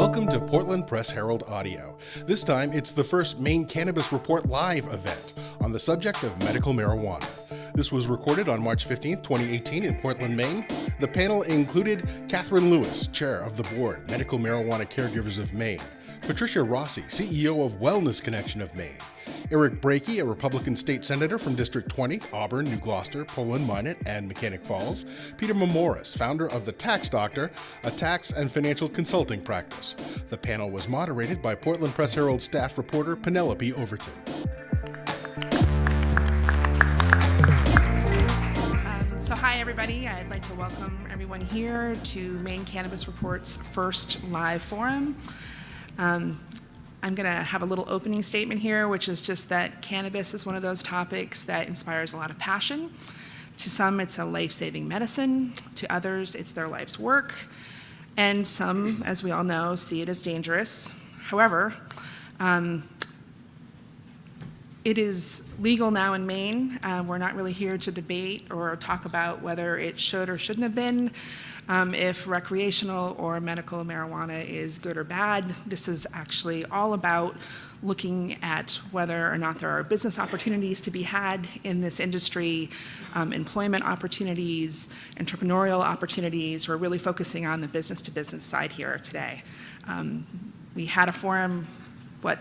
Welcome to Portland Press Herald Audio. This time, it's the first Maine Cannabis Report Live event on the subject of medical marijuana. This was recorded on March 15, 2018 in Portland, Maine. The panel included Catherine Lewis, Chair of the Board, Medical Marijuana Caregivers of Maine, Patricia Rosi, CEO of Wellness Connection of Maine, Eric Brakey, a Republican state senator from District 20, Auburn, New Gloucester, Poland, Minot, and Mechanic Falls, Peter Mourmouras, founder of The Tax Doctor, a tax and financial consulting practice. The panel was moderated by Portland Press Herald staff reporter Penelope Overton. So hi everybody, I'd like to welcome everyone here to Maine Cannabis Report's first live forum. I'm going to have a little opening statement here, which is just that cannabis is one of those topics that inspires a lot of passion. To some, it's a life-saving medicine. To others, it's their life's work. And some, as we all know, see it as dangerous. However, it is legal now in Maine. We're not really here to debate or talk about whether it should or shouldn't have been. If recreational or medical marijuana is good or bad. This is actually all about looking at whether or not there are business opportunities to be had in this industry, employment opportunities, entrepreneurial opportunities. We're really focusing on the business-to-business side here today. We had a forum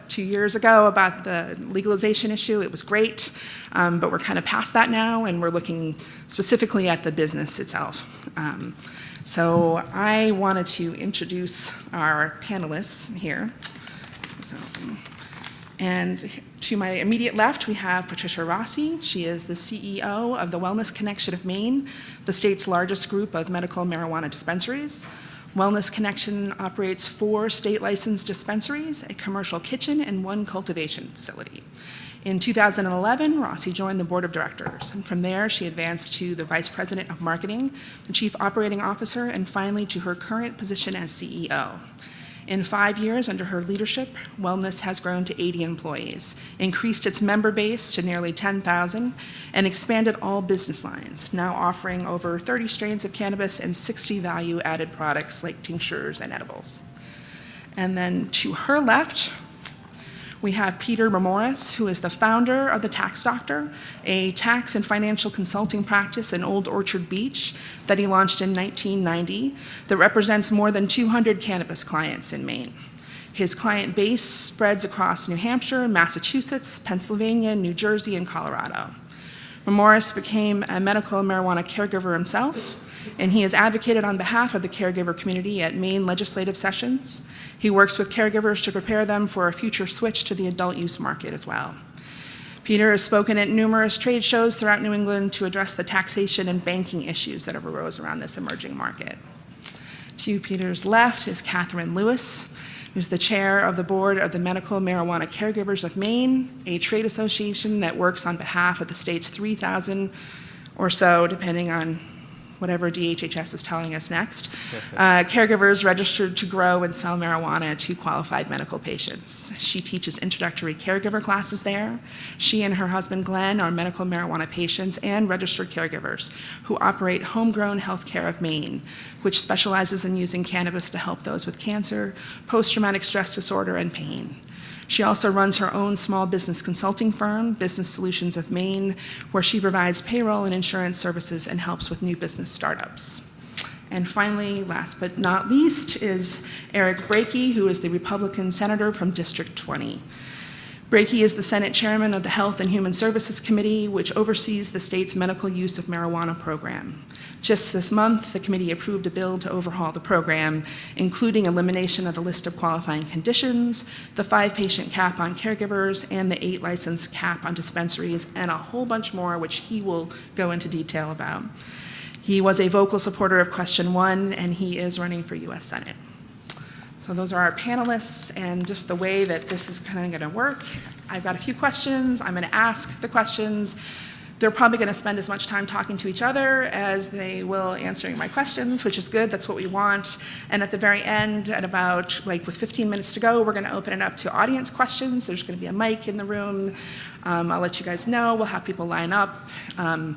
2 years ago about the legalization issue. It was great, but we're kind of past that now, and we're looking specifically at the business itself. So I wanted to introduce our panelists here. And to my immediate left, we have Patricia Rosi. She is the CEO of the Wellness Connection of Maine, the state's largest group of medical marijuana dispensaries. Wellness Connection operates 4 state-licensed dispensaries, a commercial kitchen, and 1 cultivation facility. In 2011, Rosi joined the board of directors, and from there she advanced to the vice president of marketing, the chief operating officer, and finally to her current position as CEO. In 5 years under her leadership, Wellness has grown to 80 employees, increased its member base to nearly 10,000, and expanded all business lines, now offering over 30 strains of cannabis and 60 value-added products like tinctures and edibles. And then to her left, we have Peter Mourmouras, who is the founder of The Tax Doctor, a tax and financial consulting practice in Old Orchard Beach that he launched in 1990 that represents more than 200 cannabis clients in Maine. His client base spreads across New Hampshire, Massachusetts, Pennsylvania, New Jersey, and Colorado. Mourmouras became a medical marijuana caregiver himself, and he has advocated on behalf of the caregiver community at Maine legislative sessions. He works with caregivers to prepare them for a future switch to the adult use market as well. Peter has spoken at numerous trade shows throughout New England to address the taxation and banking issues that have arose around this emerging market. To Peter's left is Catherine Lewis, who's the chair of the board of the Medical Marijuana Caregivers of Maine, a trade association that works on behalf of the state's 3,000 or so, depending on whatever DHHS is telling us next, caregivers registered to grow and sell marijuana to qualified medical patients. She teaches introductory caregiver classes there. She and her husband Glenn are medical marijuana patients and registered caregivers who operate Homegrown Healthcare of Maine, which specializes in using cannabis to help those with cancer, post-traumatic stress disorder, and pain. She also runs her own small business consulting firm, Business Solutions of Maine, where she provides payroll and insurance services and helps with new business startups. And finally, last but not least, is Eric Brakey, who is the Republican senator from District 20. Breaky is the Senate chairman of the Health and Human Services Committee, which oversees the state's medical use of marijuana program. Just this month, the committee approved a bill to overhaul the program, including elimination of the list of qualifying conditions, the 5-patient cap on caregivers, and the 8-license cap on dispensaries, and a whole bunch more, which he will go into detail about. He was a vocal supporter of Question 1, and he is running for U.S. Senate. So those are our panelists, and just the way that this is kind of going to work. I've got a few questions. I'm going to ask the questions. They're probably going to spend as much time talking to each other as they will answering my questions, which is good. That's what we want. And at the very end, at about with 15 minutes to go, we're going to open it up to audience questions. There's going to be a mic in the room. I'll let you guys know. We'll have people line up. 1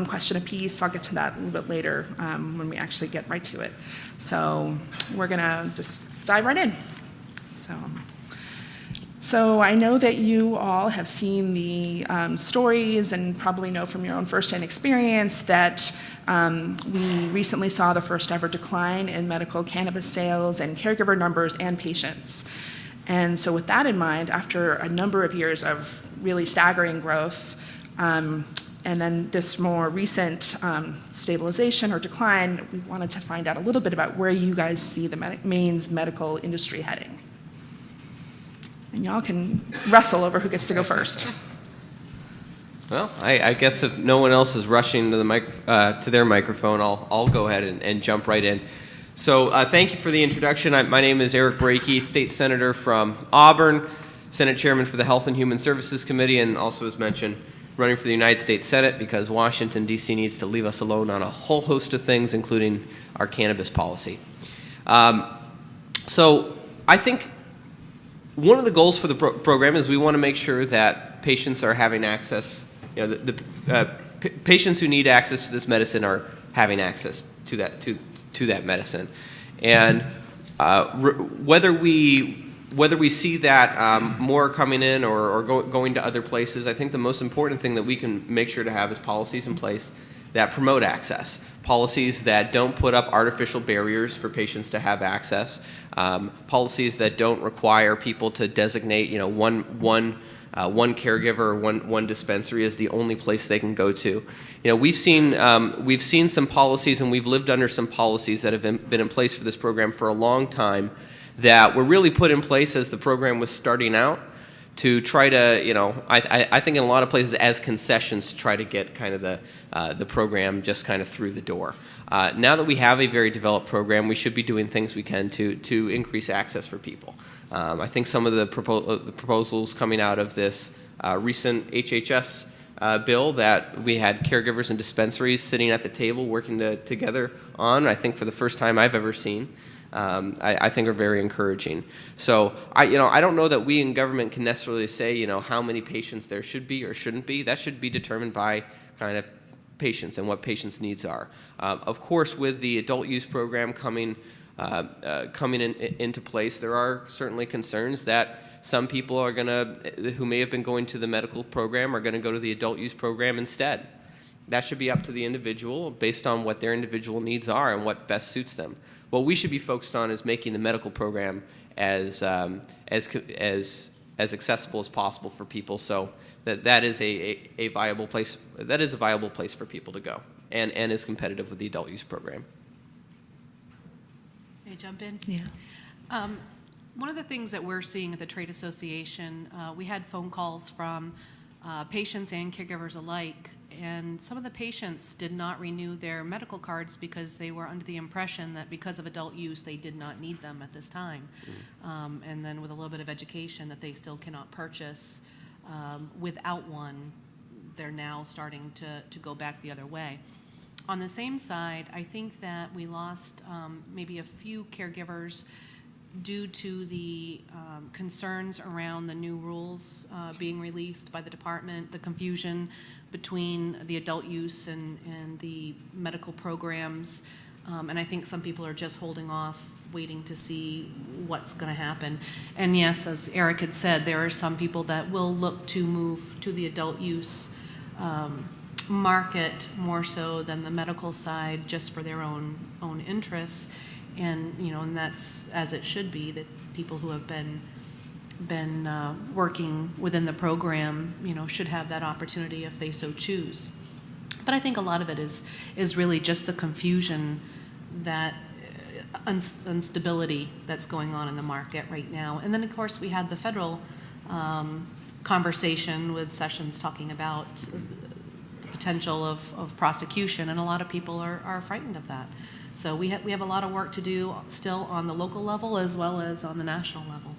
question apiece. I'll get to that a little bit later when we actually get right to it. So we're going to just dive right in. So I know that you all have seen the stories and probably know from your own firsthand experience that we recently saw the first ever decline in medical cannabis sales and caregiver numbers and patients. And so with that in mind, after a number of years of really staggering growth, and then this more recent stabilization or decline, we wanted to find out a little bit about where you guys see the Maine's medical industry heading. And y'all can wrestle over who gets to go first. Well, I guess if no one else is rushing to to their microphone, I'll go ahead and jump right in. So thank you for the introduction. My name is Eric Brakey, State Senator from Auburn, Senate Chairman for the Health and Human Services Committee, and also, as mentioned, running for the United States Senate because Washington, D.C. needs to leave us alone on a whole host of things, including our cannabis policy. So I think one of the goals for the program is we want to make sure that patients are having access, patients who need access to this medicine are having access to that medicine. And whether we see that more coming in or going to other places, I think the most important thing that we can make sure to have is policies in place that promote access. Policies that don't put up artificial barriers for patients to have access. Policies that don't require people to designate, one caregiver or one dispensary as the only place they can go to. We've seen some policies, and we've lived under some policies that have been in place for this program for a long time that were really put in place as the program was starting out to try to, I think in a lot of places as concessions to try to get kind of the program just kind of through the door. Now that we have a very developed program, we should be doing things we can to increase access for people. I think some of the proposals coming out of this recent HHS bill that we had caregivers and dispensaries sitting at the table working together on, I think for the first time I've ever seen, I think are very encouraging. So I don't know that we in government can necessarily say how many patients there should be or shouldn't be. That should be determined by kind of patients and what patients' needs are. Of course, with the adult use program coming into place, there are certainly concerns that some people who may have been going to the medical program are going to go to the adult use program instead. That should be up to the individual based on what their individual needs are and what best suits them. What we should be focused on is making the medical program as accessible as possible for people, so that is a viable place. That is a viable place for people to go, and is competitive with the adult use program. May I jump in? Yeah. One of the things that we're seeing at the trade association, we had phone calls from patients and caregivers alike, and some of the patients did not renew their medical cards because they were under the impression that because of adult use they did not need them at this time. And then with a little bit of education that they still cannot purchase without one, they're now starting to go back the other way. On the same side, I think that we lost maybe a few caregivers due to the concerns around the new rules being released by the department, the confusion between the adult use and the medical programs. And I think some people are just holding off, waiting to see what's going to happen. And yes, as Eric had said, there are some people that will look to move to the adult use market more so than the medical side, just for their own interests. And and that's as it should be, that people who have been working within the program, should have that opportunity if they so choose. But I think a lot of it is really just the confusion, that instability that's going on in the market right now. And then of course we had the federal conversation with Sessions talking about the potential of prosecution, and a lot of people are frightened of that. So we have a lot of work to do still on the local level as well as on the national level.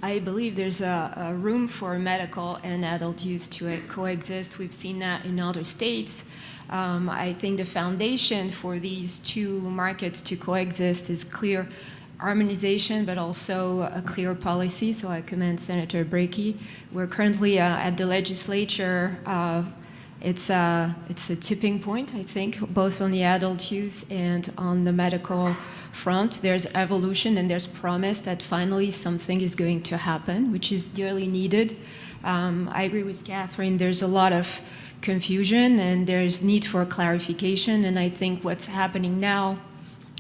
I believe there's a room for medical and adult use to coexist. We've seen that in other states. I think the foundation for these two markets to coexist is clear harmonization, but also a clear policy. So I commend Senator Breaky. We're currently at the legislature. It's a tipping point, I think, both on the adult use and on the medical front, there's evolution and there's promise that finally something is going to happen, which is dearly needed. I agree with Catherine. There's a lot of confusion and there's need for clarification, and I think what's happening now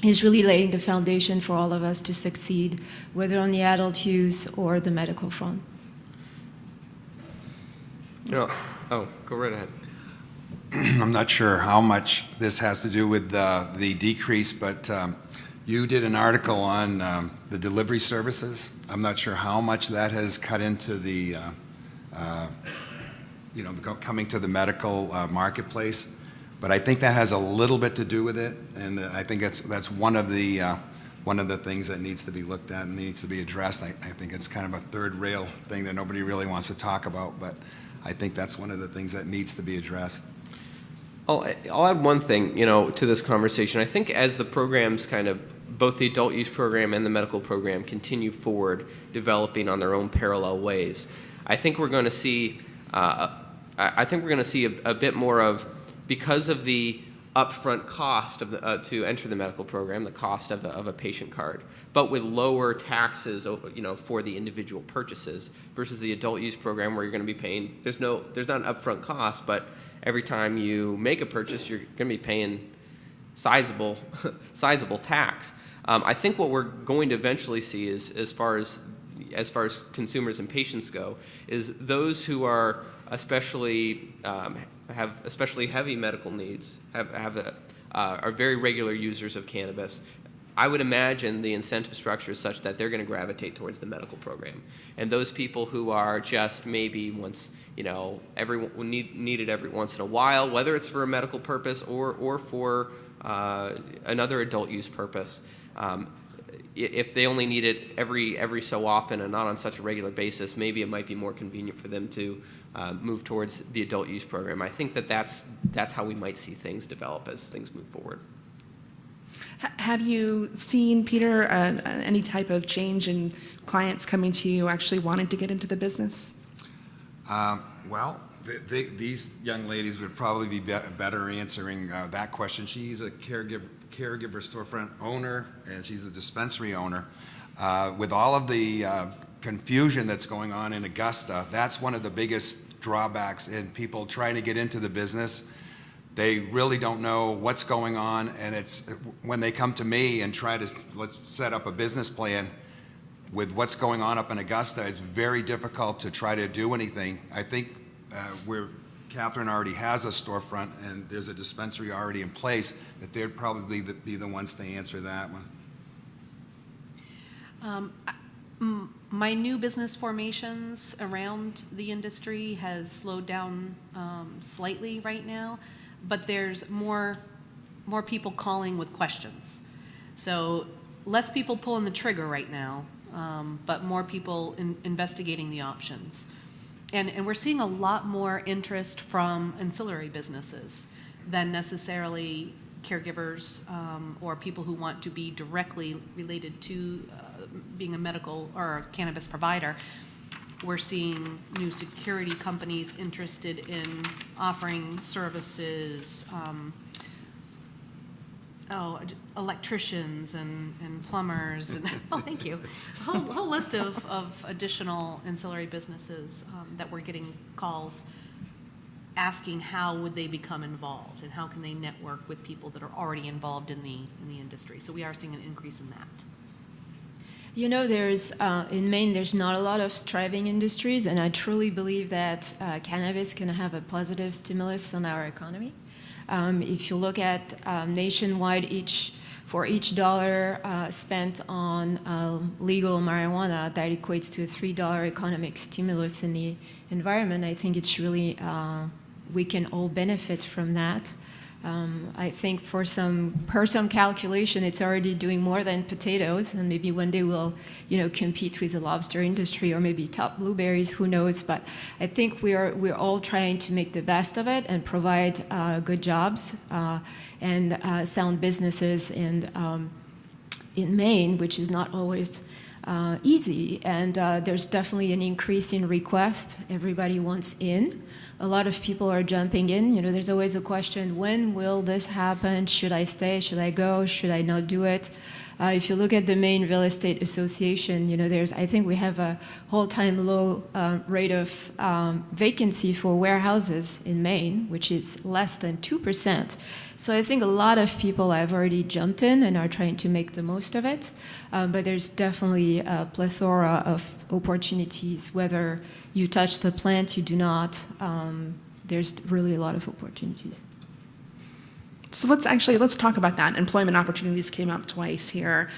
is really laying the foundation for all of us to succeed, whether on the adult use or the medical front. Go right ahead. I'm not sure how much this has to do with the decrease, but you did an article on the delivery services. I'm not sure how much that has cut into the, coming to the medical marketplace, but I think that has a little bit to do with it, and I think that's one of the things that needs to be looked at and needs to be addressed. I think it's kind of a third rail thing that nobody really wants to talk about, but I think that's one of the things that needs to be addressed. I'll add one thing, to this conversation. I think as the programs both the adult use program and the medical program continue forward, developing on their own parallel ways, I think we're going to see, a bit more of, because of the upfront cost of to enter the medical program, the cost of a patient card, but with lower taxes, for the individual purchases versus the adult use program where you're going to be paying. There's not an upfront cost, but every time you make a purchase, you're going to be paying sizable tax. I think what we're going to eventually see is, as far as consumers and patients go, is those who are especially have especially heavy medical needs, are very regular users of cannabis. I would imagine the incentive structure is such that they're going to gravitate towards the medical program. And those people who are just maybe once, needed every once in a while, whether it's for a medical purpose or for another adult use purpose, if they only need it every so often and not on such a regular basis, maybe it might be more convenient for them to move towards the adult use program. I think that's how we might see things develop as things move forward. Have you seen, Peter, any type of change in clients coming to you actually wanting to get into the business? These young ladies would probably be better answering that question. She's a caregiver storefront owner, and she's the dispensary owner. With all of the confusion that's going on in Augusta, that's one of the biggest drawbacks in people trying to get into the business. They really don't know what's going on, and it's when they come to me and try to let's set up a business plan with what's going on up in Augusta, it's very difficult to try to do anything. I think where Catherine already has a storefront and there's a dispensary already in place, that they'd probably be the ones to answer that one. My new business formations around the industry has slowed down slightly right now, but there's more people calling with questions. So less people pulling the trigger right now, but more people investigating the options. And we're seeing a lot more interest from ancillary businesses than necessarily caregivers or people who want to be directly related to being a medical or a cannabis provider. We're seeing new security companies interested in offering services, electricians and plumbers. And, thank you. A whole list of additional ancillary businesses that we're getting calls asking how would they become involved and how can they network with people that are already involved in the industry. So we are seeing an increase in that. There's in Maine, there's not a lot of thriving industries, and I truly believe that cannabis can have a positive stimulus on our economy. If you look at nationwide, for each dollar spent on legal marijuana, that equates to a $3 economic stimulus in the environment. I think it's really, we can all benefit from that. I think per some calculation, it's already doing more than potatoes, and maybe one day we'll, compete with the lobster industry or maybe top blueberries. Who knows? But I think we're all trying to make the best of it and provide good jobs and sound businesses in Maine, which is not always easy. And there's definitely an increase in request. Everybody wants in. A lot of people are jumping in. There's always a question, when will this happen? Should I stay? Should I go? Should I not do it? If you look at the Maine Real Estate Association, I think we have a all-time low rate of vacancy for warehouses in Maine, which is less than 2%. So I think a lot of people have already jumped in and are trying to make the most of it. But there's definitely a plethora of opportunities, whether you touch the plant, you do not. There's really a lot of opportunities. So let's talk about that. Employment opportunities came up twice here.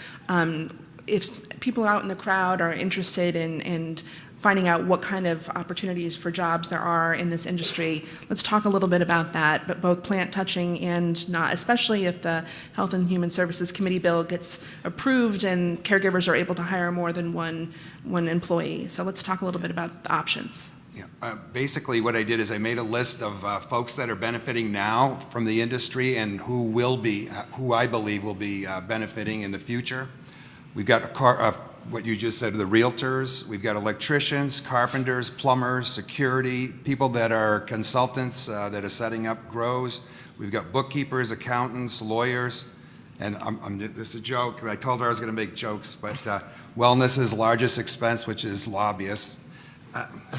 If people out in the crowd are interested in finding out what kind of opportunities for jobs there are in this industry, let's talk a little bit about that, but both plant touching and not, especially if the Health and Human Services Committee bill gets approved and caregivers are able to hire more than one employee. So let's talk a little bit about the options. Yeah. Basically, what I did is I made a list of folks that are benefiting now from the industry and who I believe will be benefiting in the future. We've got what you just said, the realtors. We've got electricians, carpenters, plumbers, security, people that are consultants that are setting up grows. We've got bookkeepers, accountants, lawyers. And this is a joke. I told her I was going to make jokes, but wellness's largest expense, which is lobbyists.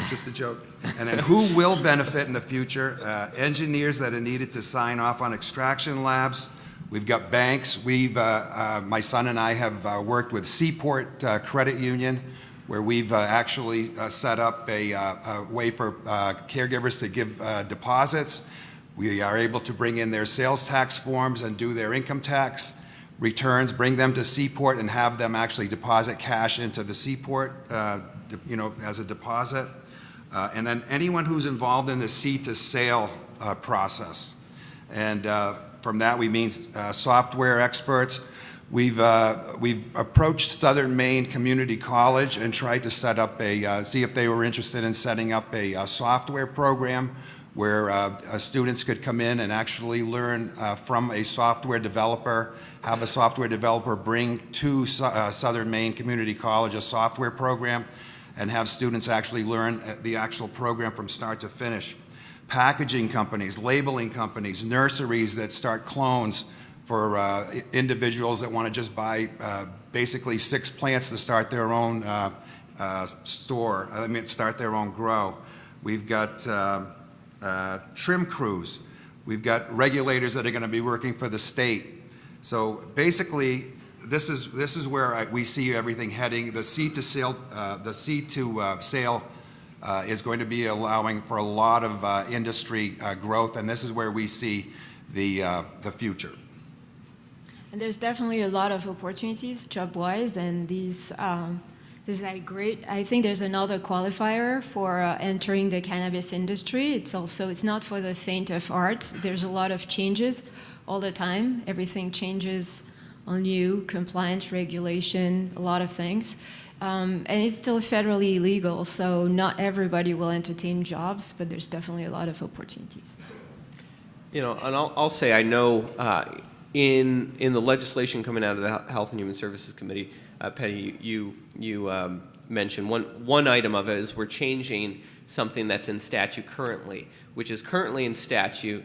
Just a joke. And then who will benefit in the future? Engineers that are needed to sign off on extraction labs. We've got banks. My son and I have worked with Seaport Credit Union, where we've actually set up a way for caregivers to give deposits. We are able to bring in their sales tax forms and do their income tax returns, bring them to Seaport and have them actually deposit cash into the Seaport as a deposit. And then anyone who's involved in the seed to sale process. And from that we mean software experts. We've approached Southern Maine Community College and tried to set up see if they were interested in setting up a software program where students could come in and actually learn from a software developer, have a software developer bring to Southern Maine Community College a software program, and have students actually learn the actual program from start to finish. Packaging companies, labeling companies, nurseries that start clones for individuals that want to just buy basically 6 plants to start their own start their own grow. We've got trim crews. We've got regulators that are going to be working for the state. So basically, this is where we see everything heading. The seed to sale is going to be allowing for a lot of industry growth, and this is where we see the future. And there's definitely a lot of opportunities job-wise, and these are great. I think there's another qualifier for entering the cannabis industry. It's not for the faint of heart. There's a lot of changes all the time. Everything changes on you, compliance, regulation, a lot of things. And it's still federally illegal, so not everybody will entertain jobs, but there's definitely a lot of opportunities. And I'll say I know in the legislation coming out of the Health and Human Services Committee, Penny, you mentioned one item of it is we're changing something that's in statute currently, which is currently in statute,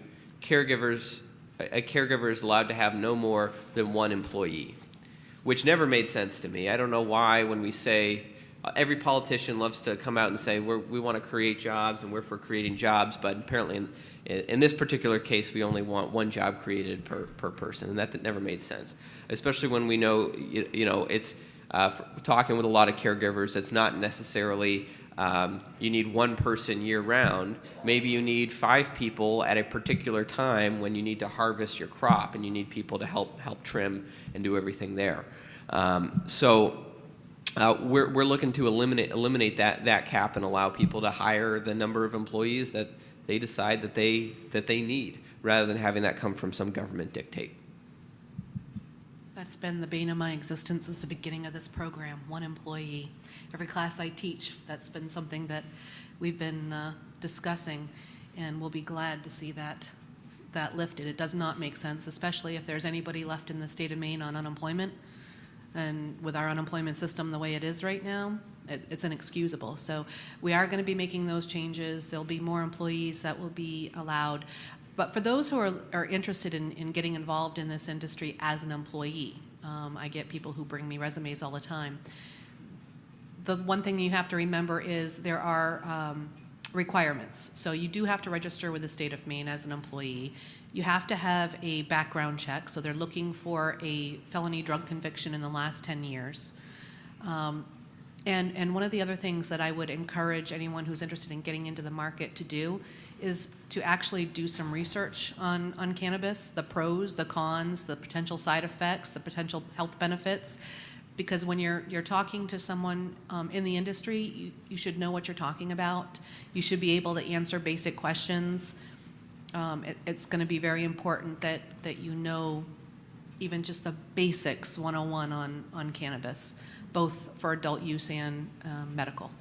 a caregiver is allowed to have no more than 1 employee, which never made sense to me. I don't know why when we say, every politician loves to come out and say we want to create jobs and we're for creating jobs, but apparently in this particular case we only want 1 job created per person, and that never made sense. Especially when we know, it's talking with a lot of caregivers, it's not necessarily you need 1 person year-round. Maybe you need 5 people at a particular time when you need to harvest your crop, and you need people to help trim and do everything there. So we're looking to eliminate that cap and allow people to hire the number of employees that they decide that they need, rather than having that come from some government dictate. That's been the bane of my existence since the beginning of this program, 1 employee. Every class I teach, that's been something that we've been discussing, and we'll be glad to see that lifted. It does not make sense, especially if there's anybody left in the state of Maine on unemployment. And with our unemployment system the way it is right now, it's inexcusable. So we are going to be making those changes. There'll be more employees that will be allowed. But for those who are interested in getting involved in this industry as an employee, I get people who bring me resumes all the time. The one thing you have to remember is there are requirements. So you do have to register with the state of Maine as an employee. You have to have a background check, so they're looking for a felony drug conviction in the last 10 years. And one of the other things that I would encourage anyone who's interested in getting into the market to do is to actually do some research on cannabis, the pros, the cons, the potential side effects, the potential health benefits. Because when you're talking to someone in the industry, you should know what you're talking about. You should be able to answer basic questions. It's going to be very important that you know even just the basics 101 on cannabis, both for adult use and medical.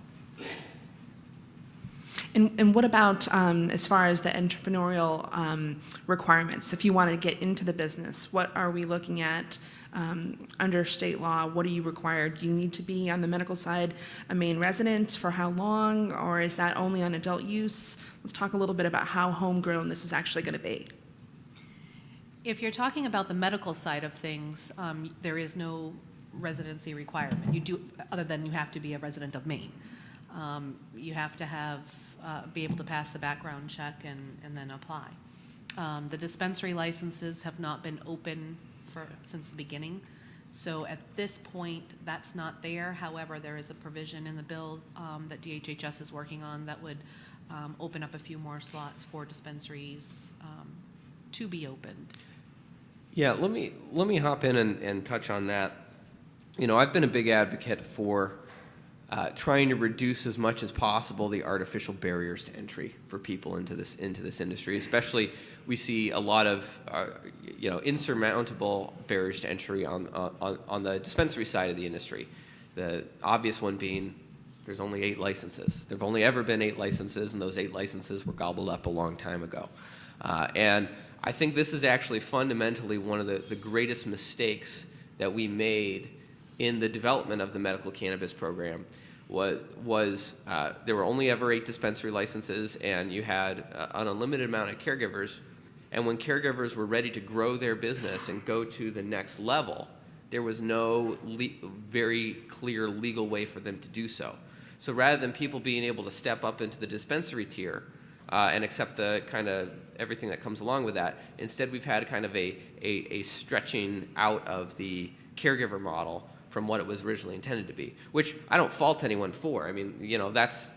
And what about as far as the entrepreneurial requirements? If you want to get into the business, what are we looking at under state law? What are you required? Do you need to be on the medical side a Maine resident? For how long? Or is that only on adult use? Let's talk a little bit about how homegrown this is actually going to be. If you're talking about the medical side of things, there is no residency requirement. You do, other than you have to be a resident of Maine. You have to be able to pass the background check and then apply. The dispensary licenses have not been open since the beginning. So at this point, that's not there. However, there is a provision in the bill that DHHS is working on that would open up a few more slots for dispensaries to be opened. Yeah, let me hop in and touch on that. I've been a big advocate for trying to reduce as much as possible the artificial barriers to entry for people into this industry. Especially, we see a lot of insurmountable barriers to entry on the dispensary side of the industry. The obvious one being there's only 8 licenses. There've only ever been 8 licenses, and those 8 licenses were gobbled up a long time ago. And I think this is actually fundamentally one of the greatest mistakes that we made in the development of the medical cannabis program was there were only ever 8 dispensary licenses, and you had an unlimited amount of caregivers. And when caregivers were ready to grow their business and go to the next level, there was no very clear legal way for them to do so. So rather than people being able to step up into the dispensary tier and accept the kind of everything that comes along with that, instead we've had kind of a stretching out of the caregiver model from what it was originally intended to be, which I don't fault anyone for. I mean, that's,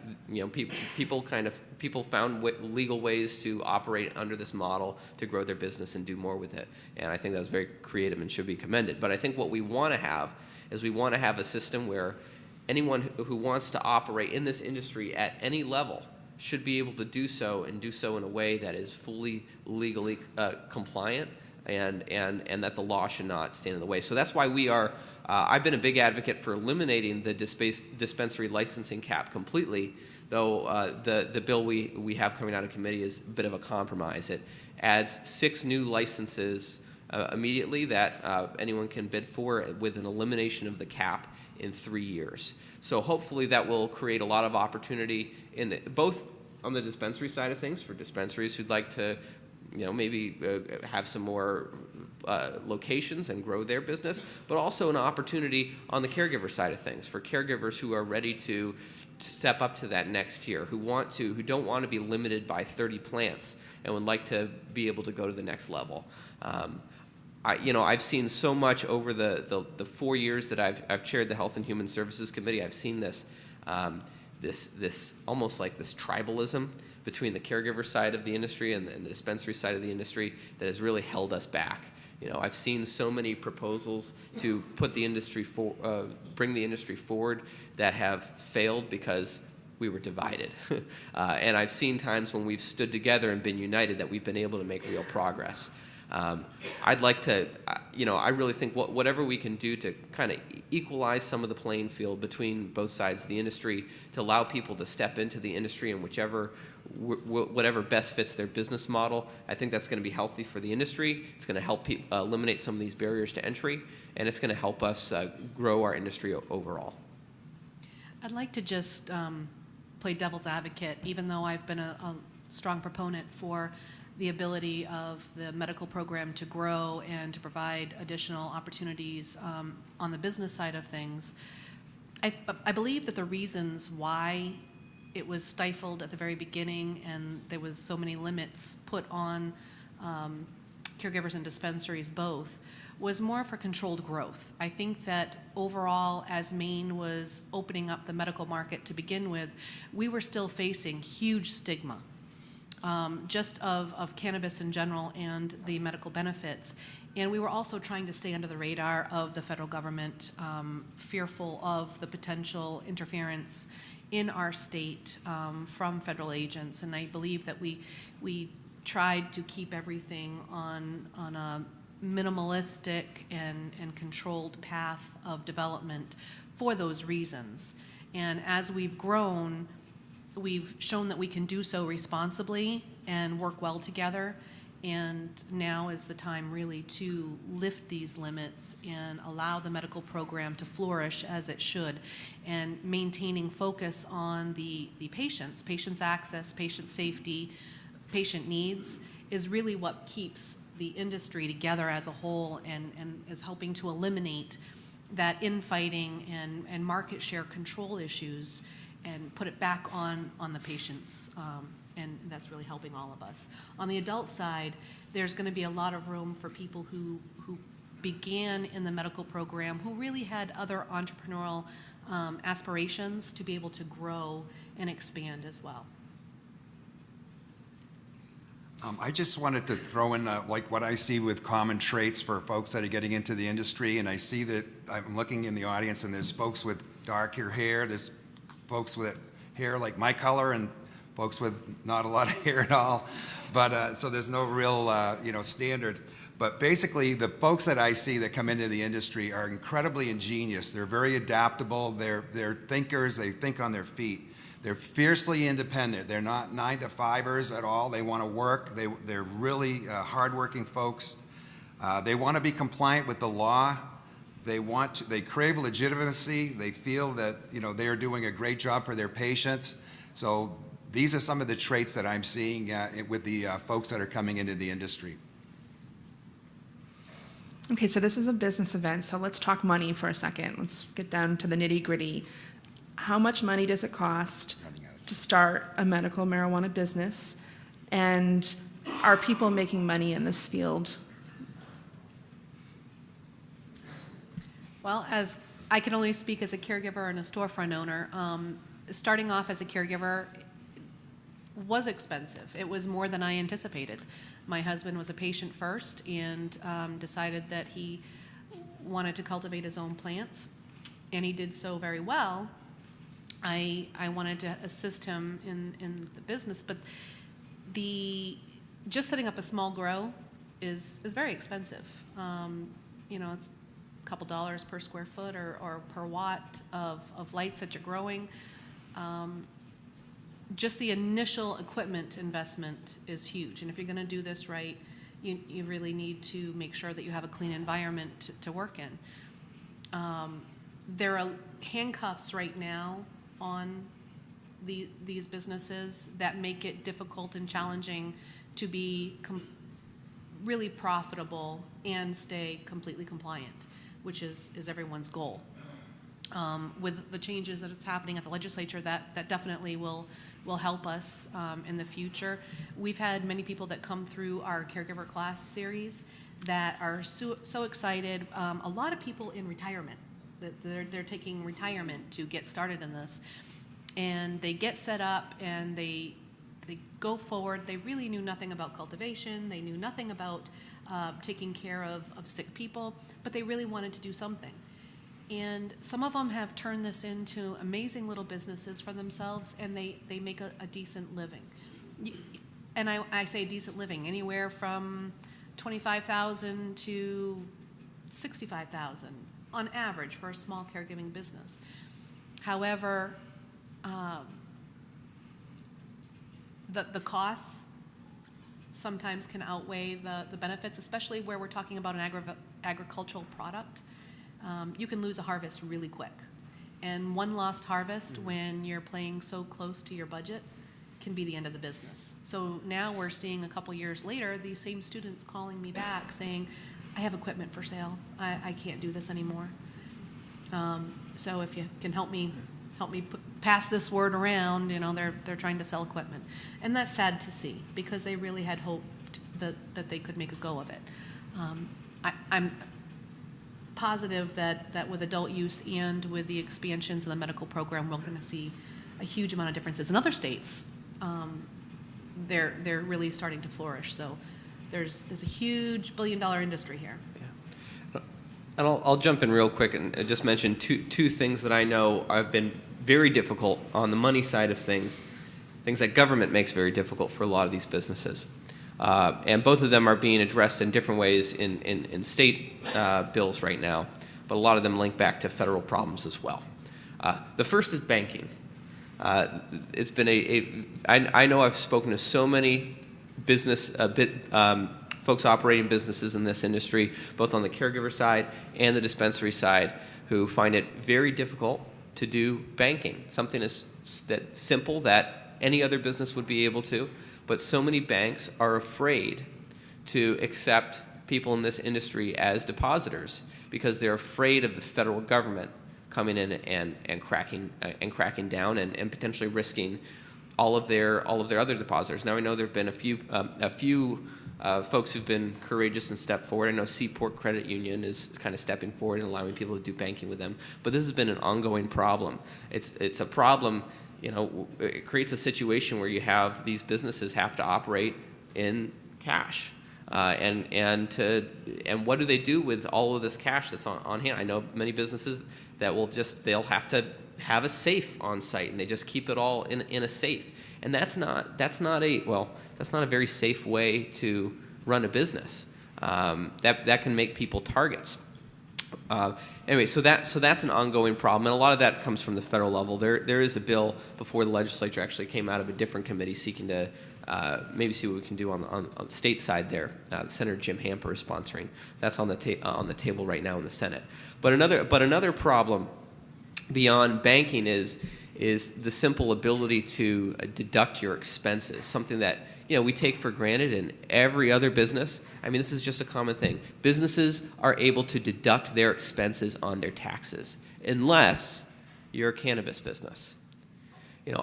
people found legal ways to operate under this model to grow their business and do more with it. And I think that was very creative and should be commended. But I think what we want to have is we want to have a system where anyone who wants to operate in this industry at any level should be able to do so and do so in a way that is fully legally compliant and that the law should not stand in the way. So that's why we are I've been a big advocate for eliminating the dispensary licensing cap completely, though the bill we have coming out of committee is a bit of a compromise. It adds 6 new licenses immediately that anyone can bid for with an elimination of the cap in 3 years. So hopefully that will create a lot of opportunity both on the dispensary side of things for dispensaries who'd like to maybe have some more locations and grow their business, but also an opportunity on the caregiver side of things for caregivers who are ready to step up to that next tier, who don't want to be limited by 30 plants and would like to be able to go to the next level. I've seen so much over the 4 years that I've chaired the Health and Human Services Committee. I've seen this almost like this tribalism between the caregiver side of the industry and the dispensary side of the industry that has really held us back. I've seen so many proposals to put the industry bring the industry forward that have failed because we were divided. And I've seen times when we've stood together and been united that we've been able to make real progress. I'd like to, I really think whatever we can do to kind of equalize some of the playing field between both sides of the industry to allow people to step into the industry in whatever best fits their business model, I think that's going to be healthy for the industry. It's going to help eliminate some of these barriers to entry, and it's going to help us grow our industry overall. I'd like to just play devil's advocate, even though I've been a strong proponent for the ability of the medical program to grow and to provide additional opportunities on the business side of things. I believe that the reasons why it was stifled at the very beginning and there was so many limits put on caregivers and dispensaries both was more for controlled growth. I think that overall, as Maine was opening up the medical market to begin with, we were still facing huge stigma just of cannabis in general and the medical benefits. And we were also trying to stay under the radar of the federal government, fearful of the potential interference in our state from federal agents. And I believe that we tried to keep everything on a minimalistic and controlled path of development for those reasons. And as we've grown, we've shown that we can do so responsibly and work well together. And now is the time really to lift these limits and allow the medical program to flourish as it should, and maintaining focus on the patients' access, patient safety, patient needs is really what keeps the industry together as a whole and is helping to eliminate that infighting and market share control issues and put it back on the patients, and that's really helping all of us. On the adult side, there's going to be a lot of room for people who began in the medical program who really had other entrepreneurial aspirations to be able to grow and expand as well. I just wanted to throw in like what I see with common traits for folks that are getting into the industry, and I see that I'm looking in the audience and there's folks with darker hair, there's folks with hair like my color, and folks with not a lot of hair at all, but so there's no real standard. But basically, the folks that I see that come into the industry are incredibly ingenious. They're very adaptable. They're thinkers. They think on their feet. They're fiercely independent. They're not 9-to-5ers at all. They want to work. They're really hardworking folks. They want to be compliant with the law. They crave legitimacy. They feel that they are doing a great job for their patients. So these are some of the traits that I'm seeing with the folks that are coming into the industry. Okay, so this is a business event, so let's talk money for a second. Let's get down to the nitty-gritty. How much money does it cost to start a medical marijuana business? And are people making money in this field? Well, as I can only speak as a caregiver and a storefront owner, starting off as a caregiver was expensive. It was more than I anticipated. My husband was a patient first and decided that he wanted to cultivate his own plants, and he did so very well. I wanted to assist him in the business, but just setting up a small grow is very expensive. It's a couple dollars per square foot or per watt of lights that you're growing. Just the initial equipment investment is huge, and if you're going to do this right, you really need to make sure that you have a clean environment to work in. There are handcuffs right now on these businesses that make it difficult and challenging to be really profitable and stay completely compliant, which is everyone's goal. With the changes that is happening at the legislature, that definitely will help us in the future. We've had many people that come through our caregiver class series that are so excited. A lot of people in retirement, they're taking retirement to get started in this, and they get set up and they go forward. They really knew nothing about cultivation. They knew nothing about taking care of sick people, but they really wanted to do something. And some of them have turned this into amazing little businesses for themselves, and they make a decent living. And I say decent living, anywhere from $25,000 to $65,000 on average for a small caregiving business. However, the costs sometimes can outweigh the benefits, especially where we're talking about an agricultural product. You can lose a harvest really quick. And one lost harvest when you're playing so close to your budget can be the end of the business. So now we're seeing a couple years later, these same students calling me back saying, I have equipment for sale. I can't do this anymore. So if you can help me pass this word around, they're trying to sell equipment. And that's sad to see, because they really had hoped that they could make a go of it. I'm positive that with adult use and with the expansions of the medical program, we're going to see a huge amount of differences. In other states, they're really starting to flourish. So there's a huge billion-dollar industry here. Yeah. And I'll jump in real quick and just mention two things that I know have been very difficult on the money side of things that government makes very difficult for a lot of these businesses. And both of them are being addressed in different ways in state bills right now, but a lot of them link back to federal problems as well. The first is banking. It's been I know I've spoken to so many folks operating businesses in this industry, both on the caregiver side and the dispensary side, who find it very difficult to do banking, something that simple that any other business would be able to. But so many banks are afraid to accept people in this industry as depositors because they're afraid of the federal government coming in and cracking down and potentially risking all of their other depositors. Now I know there have been a few folks who've been courageous and stepped forward. I know Seaport Credit Union is kind of stepping forward and allowing people to do banking with them. But this has been an ongoing problem. It's a problem. It creates a situation where you have these businesses have to operate in cash, and what do they do with all of this cash that's on hand? I know many businesses that they'll have to have a safe on site, and they just keep it all in a safe, and that's not a very safe way to run a business. That can make people targets. Anyway, so that's an ongoing problem, and a lot of that comes from the federal level. There is a bill before the legislature actually came out of a different committee seeking to maybe see what we can do on the state side there. Senator Jim Hamper is sponsoring. That's on the table right now in the Senate. But another problem beyond banking is the simple ability to deduct your expenses, something that we take for granted in every other business. I mean, this is just a common thing. Businesses are able to deduct their expenses on their taxes, unless you're a cannabis business.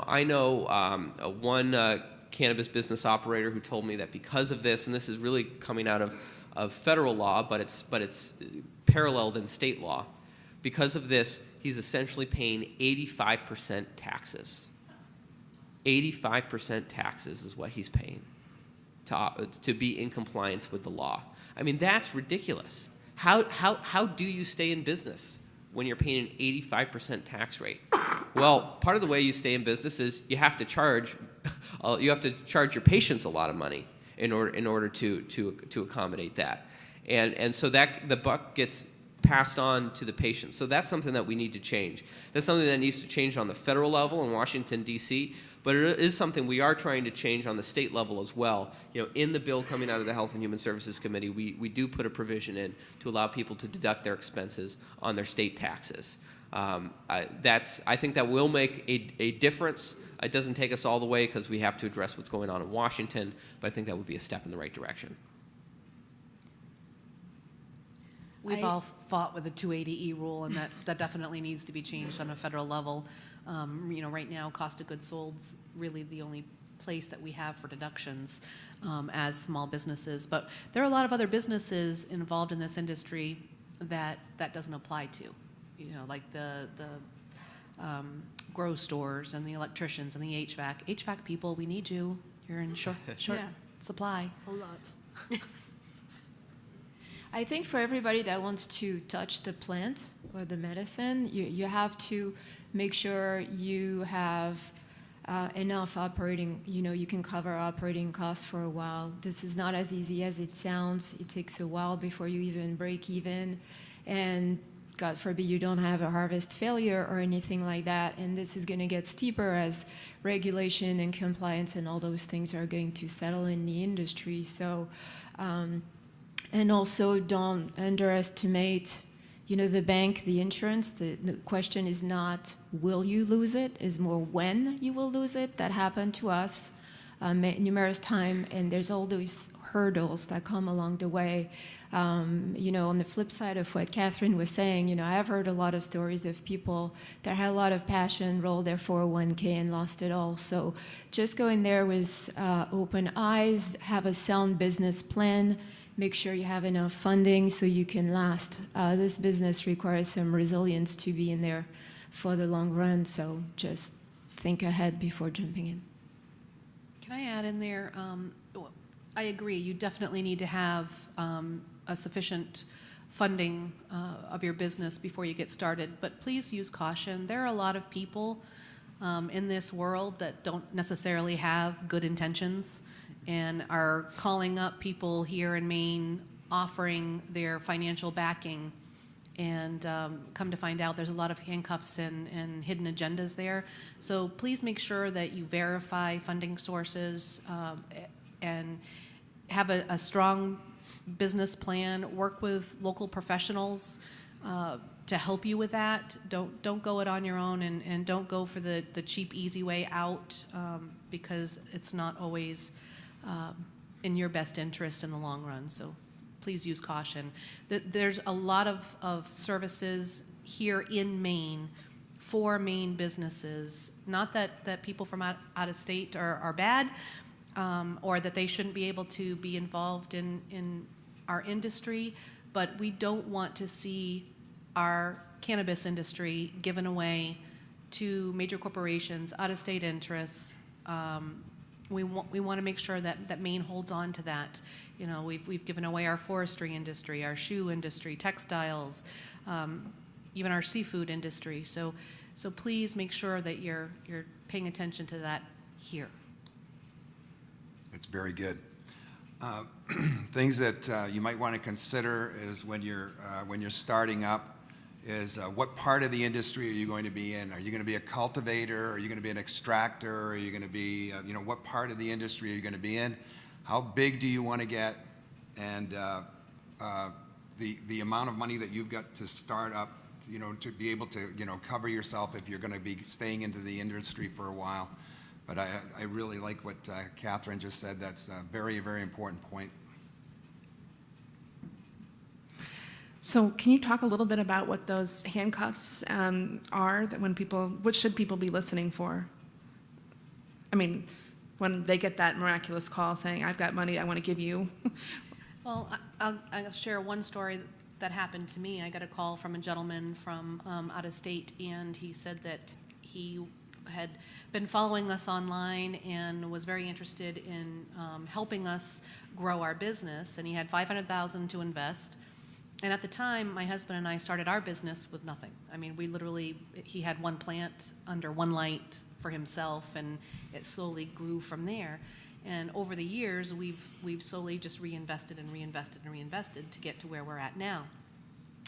I know one cannabis business operator who told me that because of this, and this is really coming out of federal law, but it's paralleled in state law. Because of this, he's essentially paying 85% taxes. 85% taxes is what he's paying to be in compliance with the law. I mean, that's ridiculous. How do you stay in business when you're paying an 85% tax rate? Well, part of the way you stay in business is you have to charge your patients a lot of money in order to accommodate that, and so that the buck gets passed on to the patients. So that's something that we need to change. That's something that needs to change on the federal level in Washington, D.C., but it is something we are trying to change on the state level as well. In the bill coming out of the Health and Human Services Committee, we do put a provision in to allow people to deduct their expenses on their state taxes. I think that will make a difference. It doesn't take us all the way because we have to address what's going on in Washington, but I think that would be a step in the right direction. We've all fought with the 280E rule, and that definitely needs to be changed on a federal level. Right now, cost of goods sold's really the only place that we have for deductions as small businesses. But there are a lot of other businesses involved in this industry that doesn't apply to. Like the grow stores and the electricians and the HVAC. HVAC people, we need you. You're in short supply. A lot. I think for everybody that wants to touch the plant or the medicine, you have to make sure you have enough operating, you can cover operating costs for a while. This is not as easy as it sounds. It takes a while before you even break even. And God forbid you don't have a harvest failure or anything like that. And this is going to get steeper as regulation and compliance and all those things are going to settle in the industry. So, and also don't underestimate, the bank, the insurance. The question is not will you lose it, is more when you will lose it. That happened to us. numerous times, and there's all those hurdles that come along the way. On the flip side of what Catherine was saying, I've heard a lot of stories of people that had a lot of passion, rolled their 401k and lost it all. So just go in there with open eyes, have a sound business plan, make sure you have enough funding so you can last. This business requires some resilience to be in there for the long run, so just think ahead before jumping in. Can I add in there? I agree. You definitely need to have a sufficient funding of your business before you get started. But please use caution. There are a lot of people in this world that don't necessarily have good intentions and are calling up people here in Maine offering their financial backing. And come to find out there's a lot of handcuffs and hidden agendas there. So please make sure that you verify funding sources and have a strong business plan. Work with local professionals to help you with that. Don't go it on your own, and don't go for the cheap, easy way out because it's not always in your best interest in the long run. So please use caution. There's a lot of services here in Maine for Maine businesses. Not that people from out of state are bad, or that they shouldn't be able to be involved in our industry, but we don't want to see our cannabis industry given away to major corporations, out-of-state interests. We want to make sure that Maine holds on to that. We've given away our forestry industry, our shoe industry, textiles, even our seafood industry. So please make sure that you're paying attention to that here. It's very good. Things that you might want to consider is when you're starting up is what part of the industry are you going to be in? Are you going to be a cultivator? Are you going to be an extractor? Are you going to be, what part of the industry are you going to be in? How big do you want to get? And the amount of money that you've got to start up, to be able to, cover yourself if you're going to be staying into the industry for a while. But I really like what Catherine just said. That's a very, very important point. So can you talk a little bit about what those handcuffs are, that what should people be listening for? I mean, when they get that miraculous call saying, I've got money I want to give you. Well, I'll share one story that happened to me. I got a call from a gentleman from out of state, and he said that he had been following us online and was very interested in helping us grow our business, and he had $500,000 to invest. And at the time, my husband and I started our business with nothing. I mean, he had one plant under one light for himself, and it slowly grew from there. And over the years, we've slowly just reinvested and reinvested and reinvested to get to where we're at now.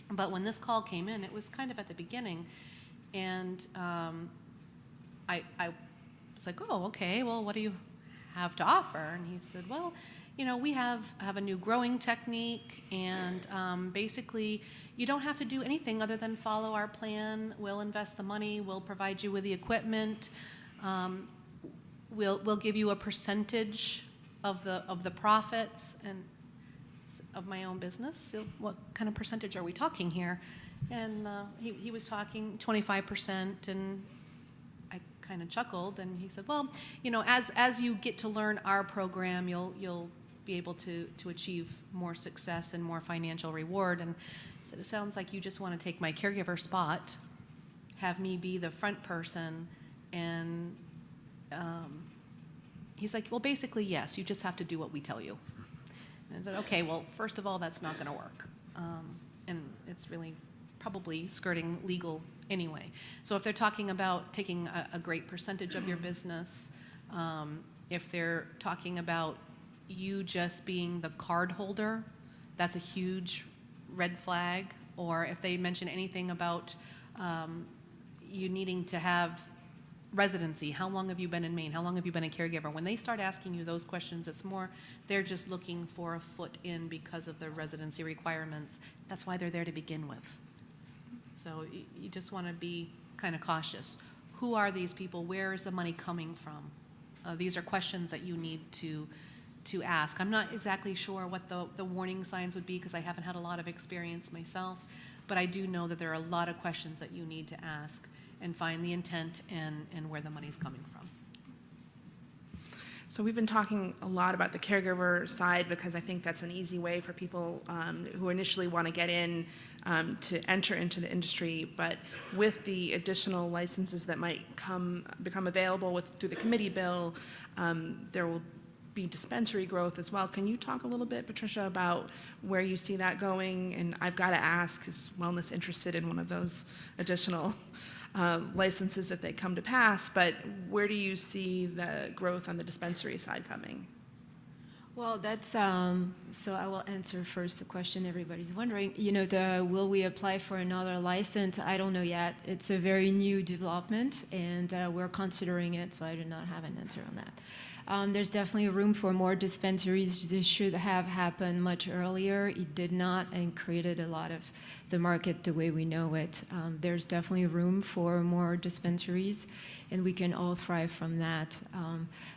But when this call came in, it was kind of at the beginning, and I was like, oh, okay, well, what do you have to offer? And he said, well, we have a new growing technique, and basically you don't have to do anything other than follow our plan. We'll invest the money, we'll provide you with the equipment, we'll give you a percentage of the profits and of my own business. So what kind of percentage are we talking here? And he was talking 25%, and I kind of chuckled, and he said, well, as you get to learn our program, you'll be able to achieve more success and more financial reward. And he said, it sounds like you just want to take my caregiver spot, have me be the front person, and he's like, well, basically, yes, you just have to do what we tell you. And I said, okay, well, first of all, that's not going to work. And it's really probably skirting legal anyway. So if they're talking about taking a great percentage of your business, if they're talking about you just being the card holder, that's a huge red flag. Or if they mention anything about you needing to have residency, how long have you been in Maine? How long have you been a caregiver? When they start asking you those questions, it's more they're just looking for a foot in because of the residency requirements. That's why they're there to begin with. So you just want to be kind of cautious. Who are these people? Where is the money coming from? these are questions that you need to ask. I'm not exactly sure what the warning signs would be because I haven't had a lot of experience myself, but I do know that there are a lot of questions that you need to ask and find the intent and where the money's coming from. So we've been talking a lot about the caregiver side because I think that's an easy way for people who initially want to get in to enter into the industry. But with the additional licenses that might become available through the committee bill, there will be dispensary growth as well. Can you talk a little bit, Patricia, about where you see that going? And I've got to ask, is Wellness interested in one of those additional licenses if they come to pass, but where do you see the growth on the dispensary side coming? Well, that's so I will answer first the question everybody's wondering. Will we apply for another license? I don't know yet. It's a very new development, and we're considering it, so I do not have an answer on that. There's definitely room for more dispensaries. This should have happened much earlier. It did not, and created a lot of the market the way we know it. There's definitely room for more dispensaries, and we can all thrive from that.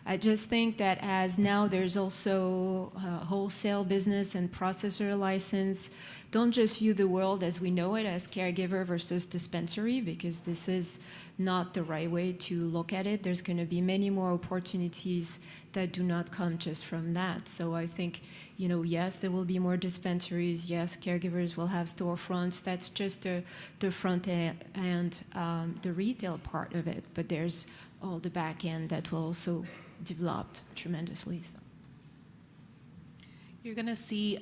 I just think that as now there's also a wholesale business and processor license, don't just view the world as we know it as caregiver versus dispensary, because this is not the right way to look at it. There's going to be many more opportunities that do not come just from that. So I think, yes, there will be more dispensaries. Yes, caregivers will have storefronts. That's just the front end and the retail part of it. But there's all the back end that will also develop tremendously. So. You're going to see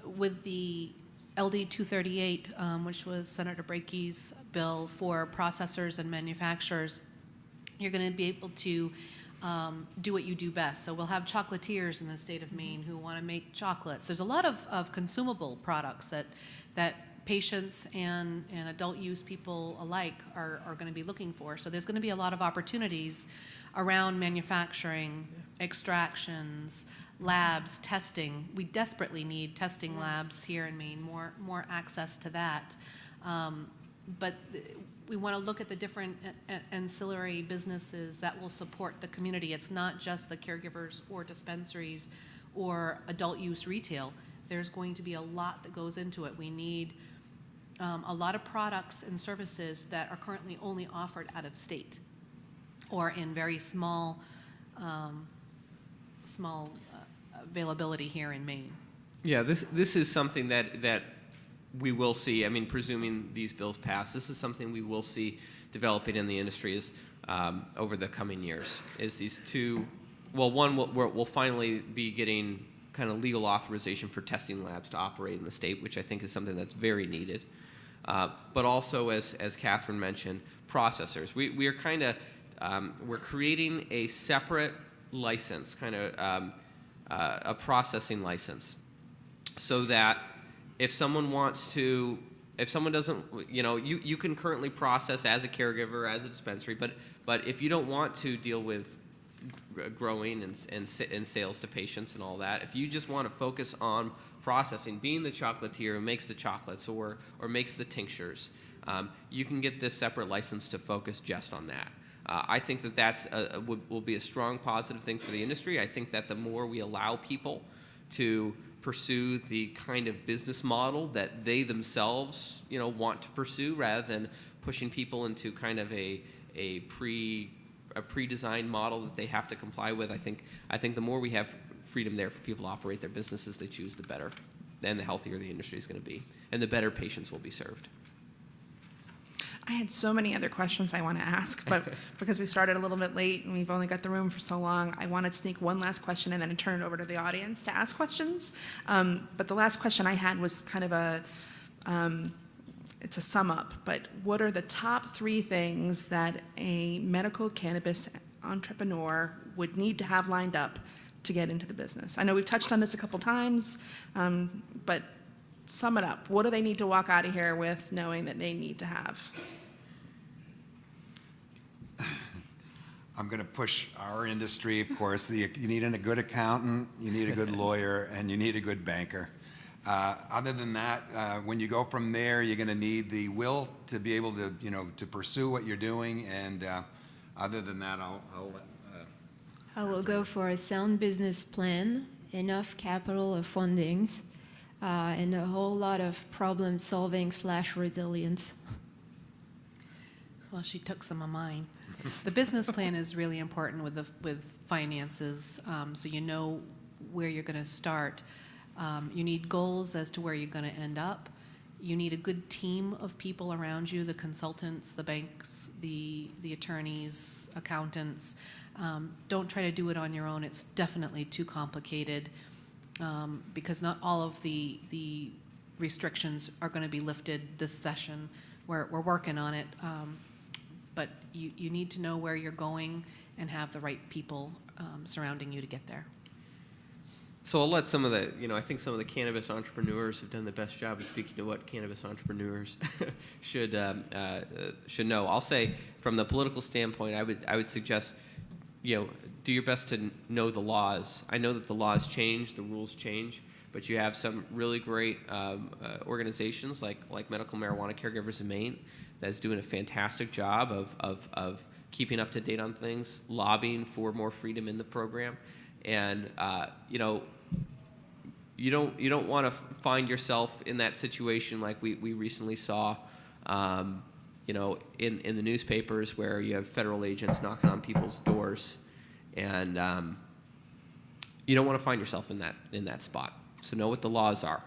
with the LD 238, which was Senator Brakey's bill for processors and manufacturers, you're going to be able to do what you do best. So we'll have chocolatiers in the state of Maine who want to make chocolates. There's a lot of consumable products that patients and adult use people alike are going to be looking for. So there's going to be a lot of opportunities around manufacturing, extractions, labs, testing. We desperately need testing labs here in Maine, more access to that. But we want to look at the different ancillary businesses that will support the community. It's not just the caregivers or dispensaries or adult use retail. There's going to be a lot that goes into it. We need a lot of products and services that are currently only offered out of state or in very small availability here in Maine. Yeah, this is something that we will see. I mean, presuming these bills pass, this is something we will see developing in the industry over the coming years. Is these two? Well, one, we'll finally be getting kind of legal authorization for testing labs to operate in the state, which I think is something that's very needed. But also, as Catherine mentioned, processors. We are kind of we're creating a separate license, kind of a processing license, so that if someone doesn't, you can currently process as a caregiver, as a dispensary, but if you don't want to deal with growing and sales to patients and all that, if you just want to focus on processing, being the chocolatier who makes the chocolates or makes the tinctures, you can get this separate license to focus just on that. I think that's will be a strong positive thing for the industry. I think that the more we allow people to pursue the kind of business model that they themselves, want to pursue, rather than pushing people into kind of a pre-designed model that they have to comply with. I think the more we have freedom there for people to operate their businesses they choose, the better, and the healthier the industry is going to be, and the better patients will be served. I had so many other questions I want to ask, but because we started a little bit late and we've only got the room for so long, I wanted to sneak one last question and then turn it over to the audience to ask questions. But the last question I had was kind of it's a sum up, but what are the top 3 things that a medical cannabis entrepreneur would need to have lined up to get into the business? I know we've touched on this a couple times, but sum it up. What do they need to walk out of here with knowing that they need to have? I'm going to push our industry, of course. You need a good accountant, you need a good lawyer, and you need a good banker. Other than that, when you go from there, you're going to need the will to be able to, to pursue what you're doing. And other than that, I'll let I will go for a sound business plan, enough capital or fundings, and a whole lot of problem solving / resilience. Well, she took some of mine. The business plan is really important with finances, so you know where you're going to start. You need goals as to where you're going to end up. You need a good team of people around you, the consultants, the banks, the attorneys, accountants. Don't try to do it on your own. It's definitely too complicated because not all of the restrictions are going to be lifted this session. We're working on it, but you need to know where you're going and have the right people surrounding you to get there. So I'll let some of the, I think some of the cannabis entrepreneurs have done the best job of speaking to what cannabis entrepreneurs should know. I'll say from the political standpoint, I would suggest, do your best to know the laws. I know that the laws change, the rules change, but you have some really great organizations like Medical Marijuana Caregivers of Maine that's doing a fantastic job of keeping up to date on things, lobbying for more freedom in the program, and you don't want to find yourself in that situation like we recently saw, in the newspapers where you have federal agents knocking on people's doors, and you don't want to find yourself in that spot. So know what the laws are,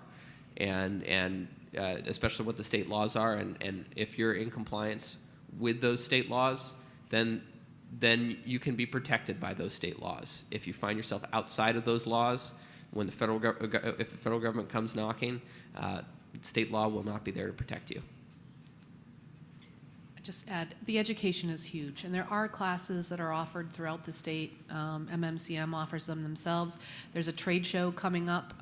and especially what the state laws are, and if you're in compliance with those state laws, then you can be protected by those state laws. If you find yourself outside of those laws, if the federal government comes knocking, state law will not be there to protect you. Just add, the education is huge, and there are classes that are offered throughout the state. MMCM offers them themselves. There's a trade show coming up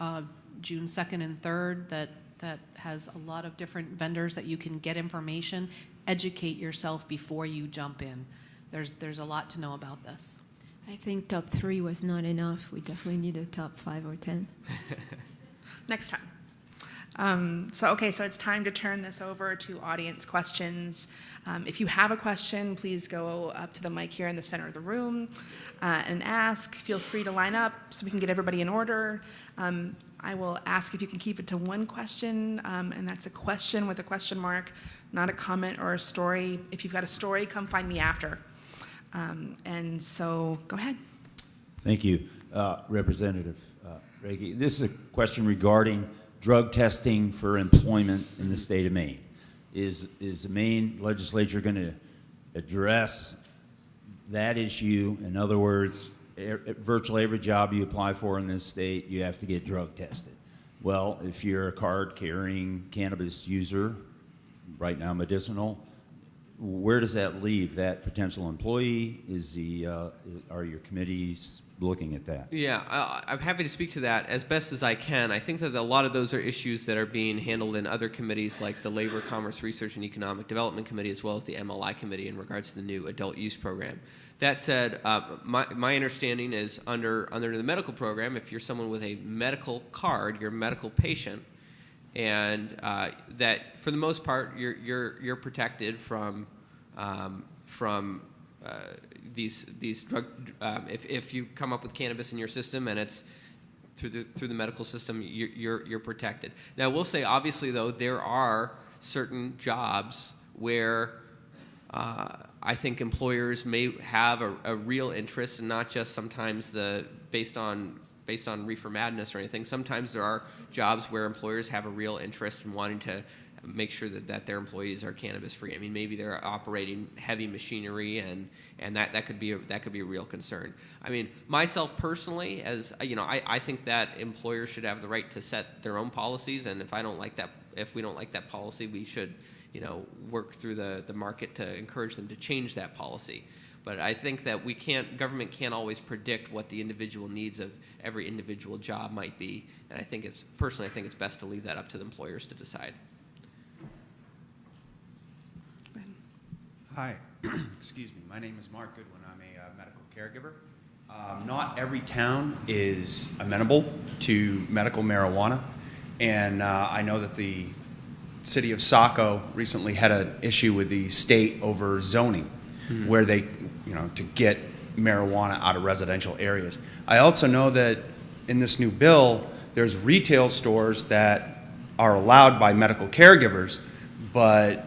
June 2nd and 3rd that has a lot of different vendors that you can get information, educate yourself before you jump in. There's a lot to know about this. I think top 3 was not enough. We definitely need a top 5 or 10. Next time. So it's time to turn this over to audience questions. If you have a question, please go up to the mic here in the center of the room and ask. Feel free to line up so we can get everybody in order. I will ask if you can keep it to one question, and that's a question with a question mark, not a comment or a story. If you've got a story, come find me after. And so go ahead. Thank you, Representative Breaky. This is a question regarding drug testing for employment in the state of Maine. Is the Maine legislature going to address that issue? In other words, virtually every job you apply for in this state, you have to get drug tested. Well, if you're a card-carrying cannabis user, right now medicinal, where does that leave that potential employee? Are your committees looking at that? Yeah, I'm happy to speak to that as best as I can. I think that a lot of those are issues that are being handled in other committees like the Labor, Commerce, Research, and Economic Development Committee, as well as the MLI Committee in regards to the new adult use program. That said, my understanding is under the medical program, if you're someone with a medical card, you're a medical patient, and that for the most part you're protected from these drug. If you come up with cannabis in your system and it's through the medical system, you're protected. Now, we'll say obviously though there are certain jobs where I think employers may have a real interest, and not just sometimes based on reefer madness or anything. Sometimes there are jobs where employers have a real interest in wanting to make sure that their employees are cannabis free. I mean, maybe they're operating heavy machinery, and that could be a real concern. I mean, myself personally, as I think that employers should have the right to set their own policies, and if we don't like that policy, we should work through the market to encourage them to change that policy. But I think that government can't always predict what the individual needs of every individual job might be, and I think it's best to leave that up to the employers to decide. Hi, excuse me. My name is Mark Goodwin. I'm a medical caregiver. Not every town is amenable to medical marijuana, and I know that the city of Saco recently had an issue with the state over zoning, where they, to get marijuana out of residential areas. I also know that in this new bill, there's retail stores that are allowed by medical caregivers, but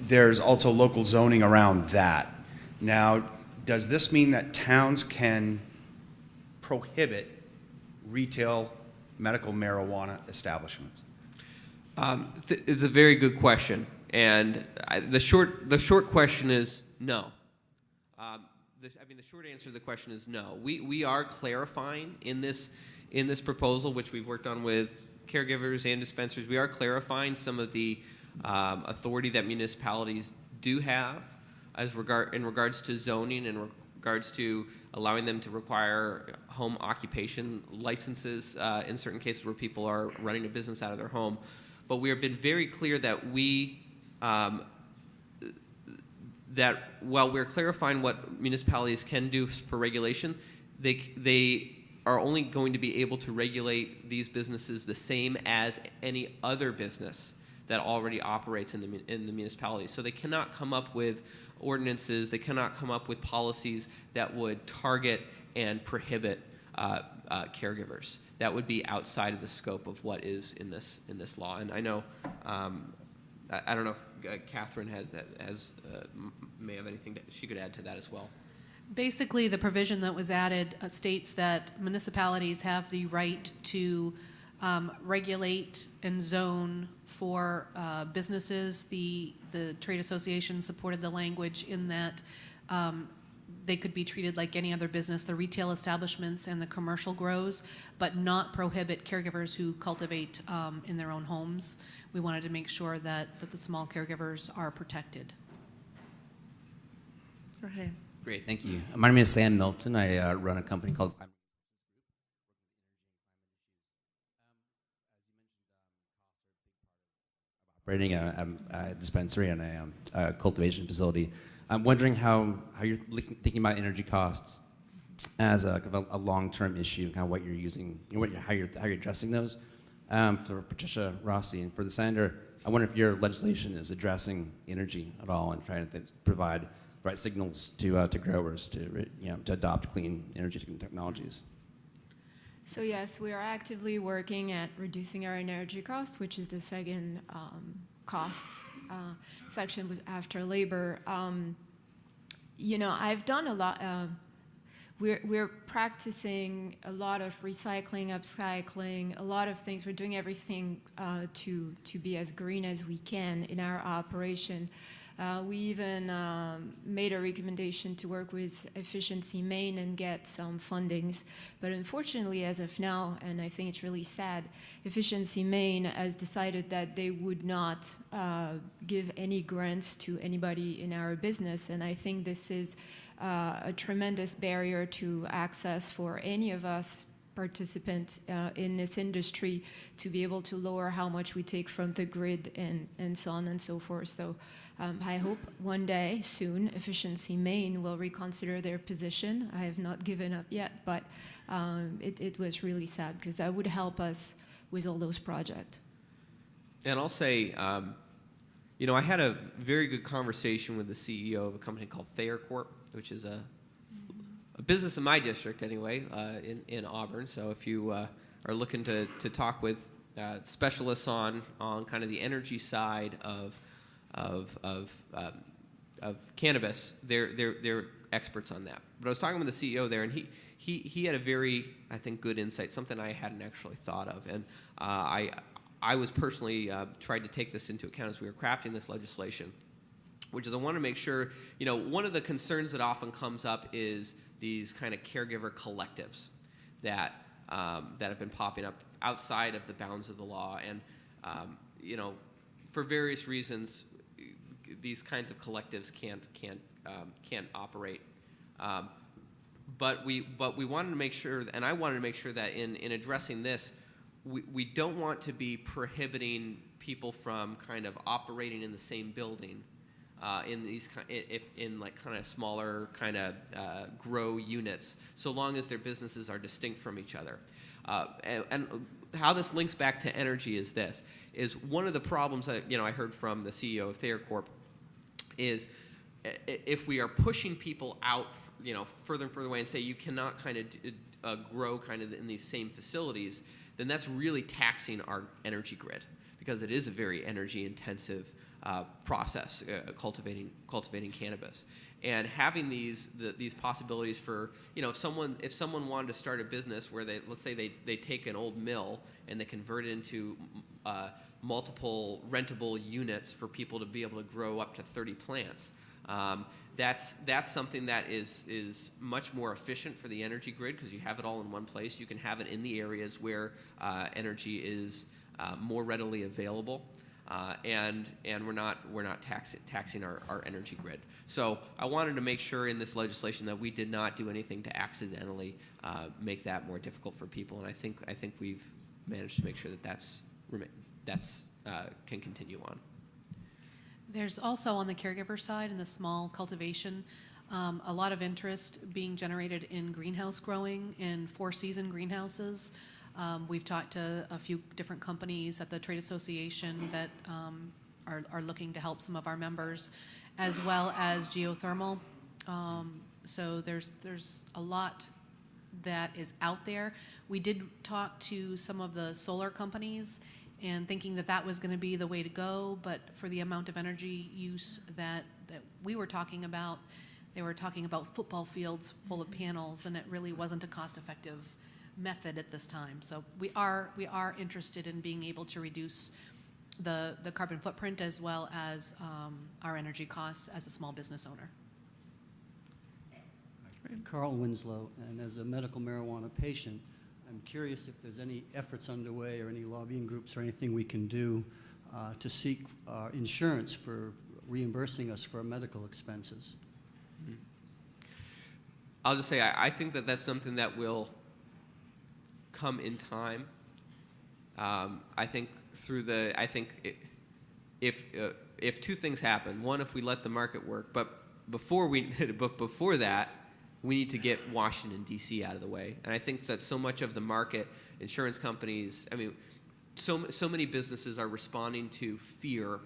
there's also local zoning around that. Now, does this mean that towns can prohibit retail medical marijuana establishments? It's a very good question, and the short question is no. The short answer to the question is no. We are clarifying in this proposal, which we've worked on with caregivers and dispensaries. We are clarifying some of the authority that municipalities do have in regards to zoning, in regards to allowing them to require home occupation licenses in certain cases where people are running a business out of their home. But we have been very clear that that while we're clarifying what municipalities can do for regulation, they are only going to be able to regulate these businesses the same as any other business that already operates in the municipality. So they cannot come up with ordinances, they cannot come up with policies that would target and prohibit caregivers. That would be outside of the scope of what is in this law. And I know, I don't know if Catherine may have anything that she could add to that as well. Basically, the provision that was added states that municipalities have the right to regulate and zone for businesses. The trade association supported the language in that they could be treated like any other business, the retail establishments and the commercial grows, but not prohibit caregivers who cultivate in their own homes. We wanted to make sure that the small caregivers are protected. Go ahead. Great, thank you. My name is Sam Milton. I run a company called operating a dispensary and a cultivation facility. I'm wondering how you're thinking about energy costs as a long-term issue, kind of what you're using, how you're addressing those. For Patricia Rosi and for the senator, I wonder if your legislation is addressing energy at all and trying to provide the right signals to growers to adopt clean energy technologies. So yes, we are actively working at reducing our energy cost, which is the second costs section after labor. I've done a lot. We're practicing a lot of recycling, upcycling, a lot of things. We're doing everything to be as green as we can in our operation. We even made a recommendation to work with Efficiency Maine and get some fundings. But unfortunately, as of now, and I think it's really sad, Efficiency Maine has decided that they would not give any grants to anybody in our business. And I think this is a tremendous barrier to access for any of us participants in this industry to be able to lower how much we take from the grid and so on and so forth. So I hope one day soon Efficiency Maine will reconsider their position. I have not given up yet, but it was really sad because that would help us with all those projects. And I'll say, I had a very good conversation with the CEO of a company called Thayer Corp, which is a business in my district anyway, in Auburn. So if you are looking to talk with specialists on kind of the energy side of cannabis, they're experts on that. But I was talking with the CEO there, and he had a very, I think, good insight, something I hadn't actually thought of, and I was personally tried to take this into account as we were crafting this legislation, which is I want to make sure, one of the concerns that often comes up is these kind of caregiver collectives that have been popping up outside of the bounds of the law, and for various reasons, these kinds of collectives can't operate. But we wanted to make sure, and I wanted to make sure that in addressing this, we don't want to be prohibiting people from kind of operating in the same building. In these kind of smaller kind of grow units, so long as their businesses are distinct from each other. And how this links back to energy is one of the problems that I heard from the CEO of Thayer Corp is if we are pushing people out, further and further away and say you cannot kind of grow kind of in these same facilities, then that's really taxing our energy grid, because it is a very energy intensive process, cultivating cannabis. And having these possibilities for, if someone wanted to start a business where let's say they take an old mill and they convert it into multiple rentable units for people to be able to grow up to 30 plants. That's something that is much more efficient for the energy grid, because you have it all in one place. You can have it in the areas where energy is more readily available, and we're not taxing our energy grid. So I wanted to make sure in this legislation that we did not do anything to accidentally make that more difficult for people, and I think we've managed to make sure that's can continue on. There's also on the caregiver side, in the small cultivation, a lot of interest being generated in greenhouse growing, in four-season greenhouses. We've talked to a few different companies at the trade association that are looking to help some of our members, as well as geothermal. So there's a lot that is out there. We did talk to some of the solar companies and thinking that was going to be the way to go, but for the amount of energy use that we were talking about, they were talking about football fields full of panels, and it really wasn't a cost-effective method at this time. So we are interested in being able to reduce the carbon footprint as well as our energy costs as a small business owner. Carl Winslow, and as a medical marijuana patient, I'm curious if there's any efforts underway or any lobbying groups or anything we can do to seek insurance for reimbursing us for our medical expenses. Mm-hmm. I'll just say I think that's something that will come in time. I think if two things happen, one, if we let the market work, but before that, we need to get Washington, D.C. out of the way. And I think that so much of the market, insurance companies, so many businesses are responding to fear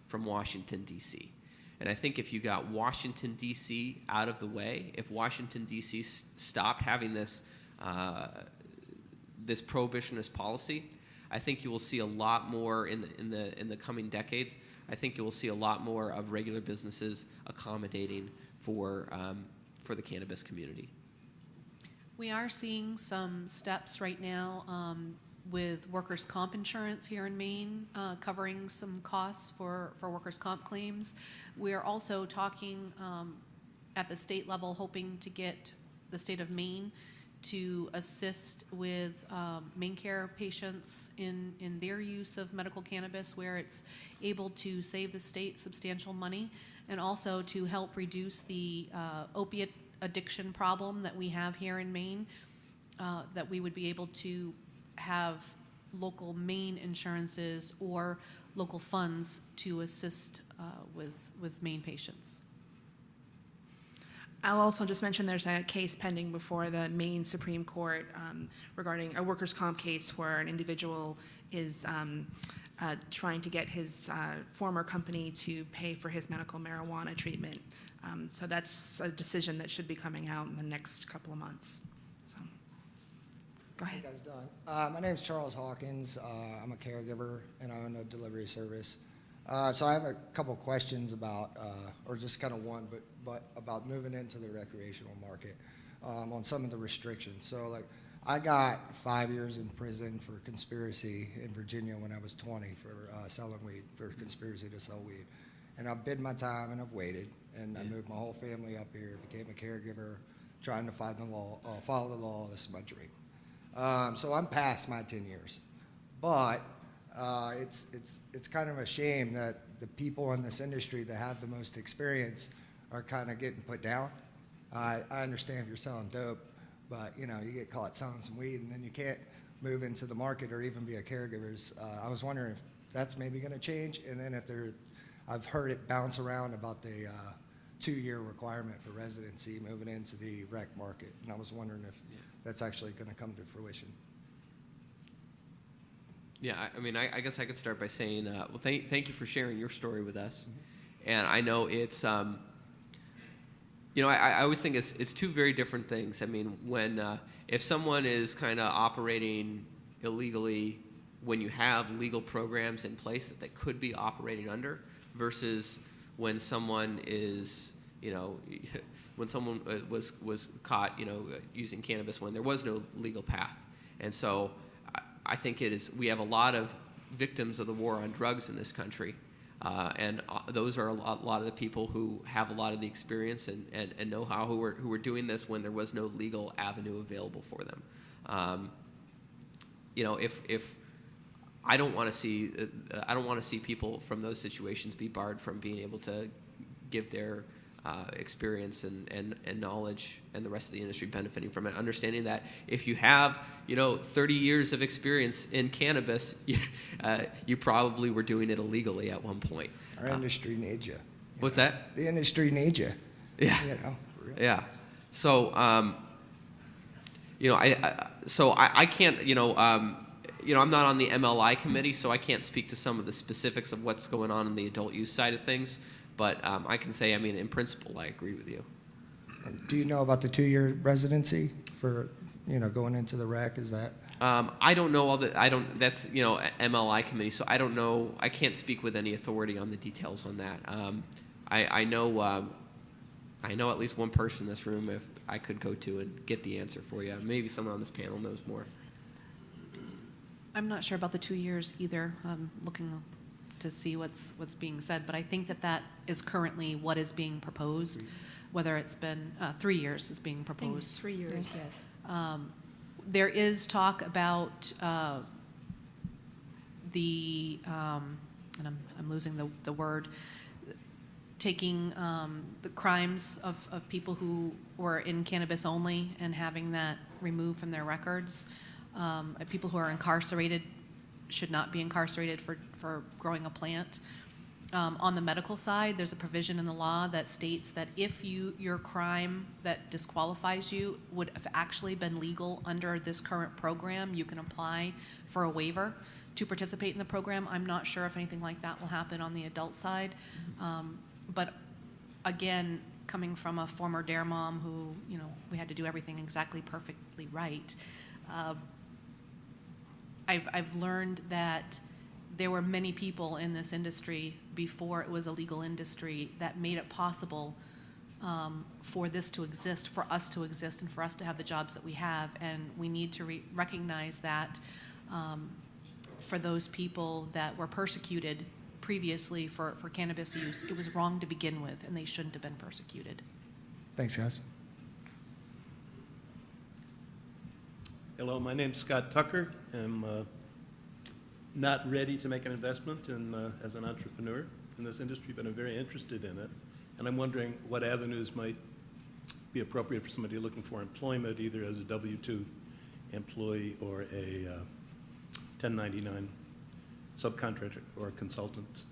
from Washington, D.C. And I think if you got Washington, D.C. out of the way, if Washington, D.C. stopped having this prohibitionist policy, I think you will see a lot more in the coming decades. I think you will see a lot more of regular businesses accommodating for the cannabis community. We are seeing some steps right now with workers' comp insurance here in Maine, covering some costs for workers' comp claims. We are also talking at the state level, hoping to get the state of Maine to assist with Maine Care patients in their use of medical cannabis, where it's able to save the state substantial money, and also to help reduce the opiate addiction problem that we have here in Maine, that we would be able to have local Maine insurances or local funds to assist with Maine patients. I'll also just mention there's a case pending before the Maine Supreme Court regarding a workers' comp case where an individual is trying to get his former company to pay for his medical marijuana treatment. So that's a decision that should be coming out in the next couple of months. So, go ahead. How you guys doing? My name is Charles Hawkins. I'm a caregiver and I own a delivery service. So I have a couple questions about, or just kind of one, but about moving into the recreational market on some of the restrictions. So like, I got 5 years in prison for conspiracy in Virginia when I was 20 for selling weed, for conspiracy to sell weed. And I've bid my time and I've waited, and I moved my whole family up here, became a caregiver, trying to follow the law. This is my dream. So I'm past my 10 years, but it's kind of a shame that the people in this industry that have the most experience are kind of getting put down. I understand if you're selling dope, but you get caught selling some weed and then you can't move into the market or even be a caregiver. I was wondering if that's maybe going to change, and then I've heard it bounce around about the 2-year requirement for residency moving into the rec market, and I was wondering if that's actually going to come to fruition. Yeah, I guess I could start by saying, well, thank you for sharing your story with us. Mm-hmm. And I know it's I always think it's two very different things. I mean, when if someone is kind of operating illegally, when you have legal programs in place that they could be operating under, versus when someone is, when someone was caught, using cannabis when there was no legal path. And so I think we have a lot of victims of the war on drugs in this country. And those are a lot of the people who have a lot of the experience and know-how who were doing this when there was no legal avenue available for them. If I don't want to see people from those situations be barred from being able to give their experience and knowledge, and the rest of the industry benefiting from it. Understanding that if you have 30 years of experience in cannabis, you probably were doing it illegally at one point. Our industry needs you. What's that? The industry needs you. Yeah. For real. Yeah. So I can't I'm not on the MLI committee, so I can't speak to some of the specifics of what's going on in the adult use side of things. But I can say, in principle, I agree with you. And do you know about the 2-year residency for, going into the rec? Is that? I don't know all the. That's MLI committee, so I don't know. I can't speak with any authority on the details on that. I know at least one person in this room if I could go to and get the answer for you. Maybe someone on this panel knows more. I'm not sure about the 2 years either. I'm looking to see what's being said, but I think that is currently what is being proposed. Whether it's been 3 years is being proposed. I think it's 3 years, yes. There is talk about and I'm losing the word, taking the crimes of people who were in cannabis only and having that removed from their records. People who are incarcerated should not be incarcerated for growing a plant. On the medical side, there's a provision in the law that states that if your crime that disqualifies you would have actually been legal under this current program, you can apply for a waiver to participate in the program. I'm not sure if anything like that will happen on the adult side. But again, coming from a former DARE mom who, we had to do everything exactly perfectly right, I've learned that there were many people in this industry before it was a legal industry that made it possible for this to exist, for us to exist, and for us to have the jobs that we have. And we need to recognize that for those people that were persecuted previously for cannabis use, it was wrong to begin with, and they shouldn't have been persecuted. Thanks, guys. Hello, my name's Scott Tucker. I'm not ready to make an investment as an entrepreneur in this industry, but I'm very interested in it. And I'm wondering what avenues might be appropriate for somebody looking for employment, either as a W-2 employee or a 1099 subcontractor or consultant.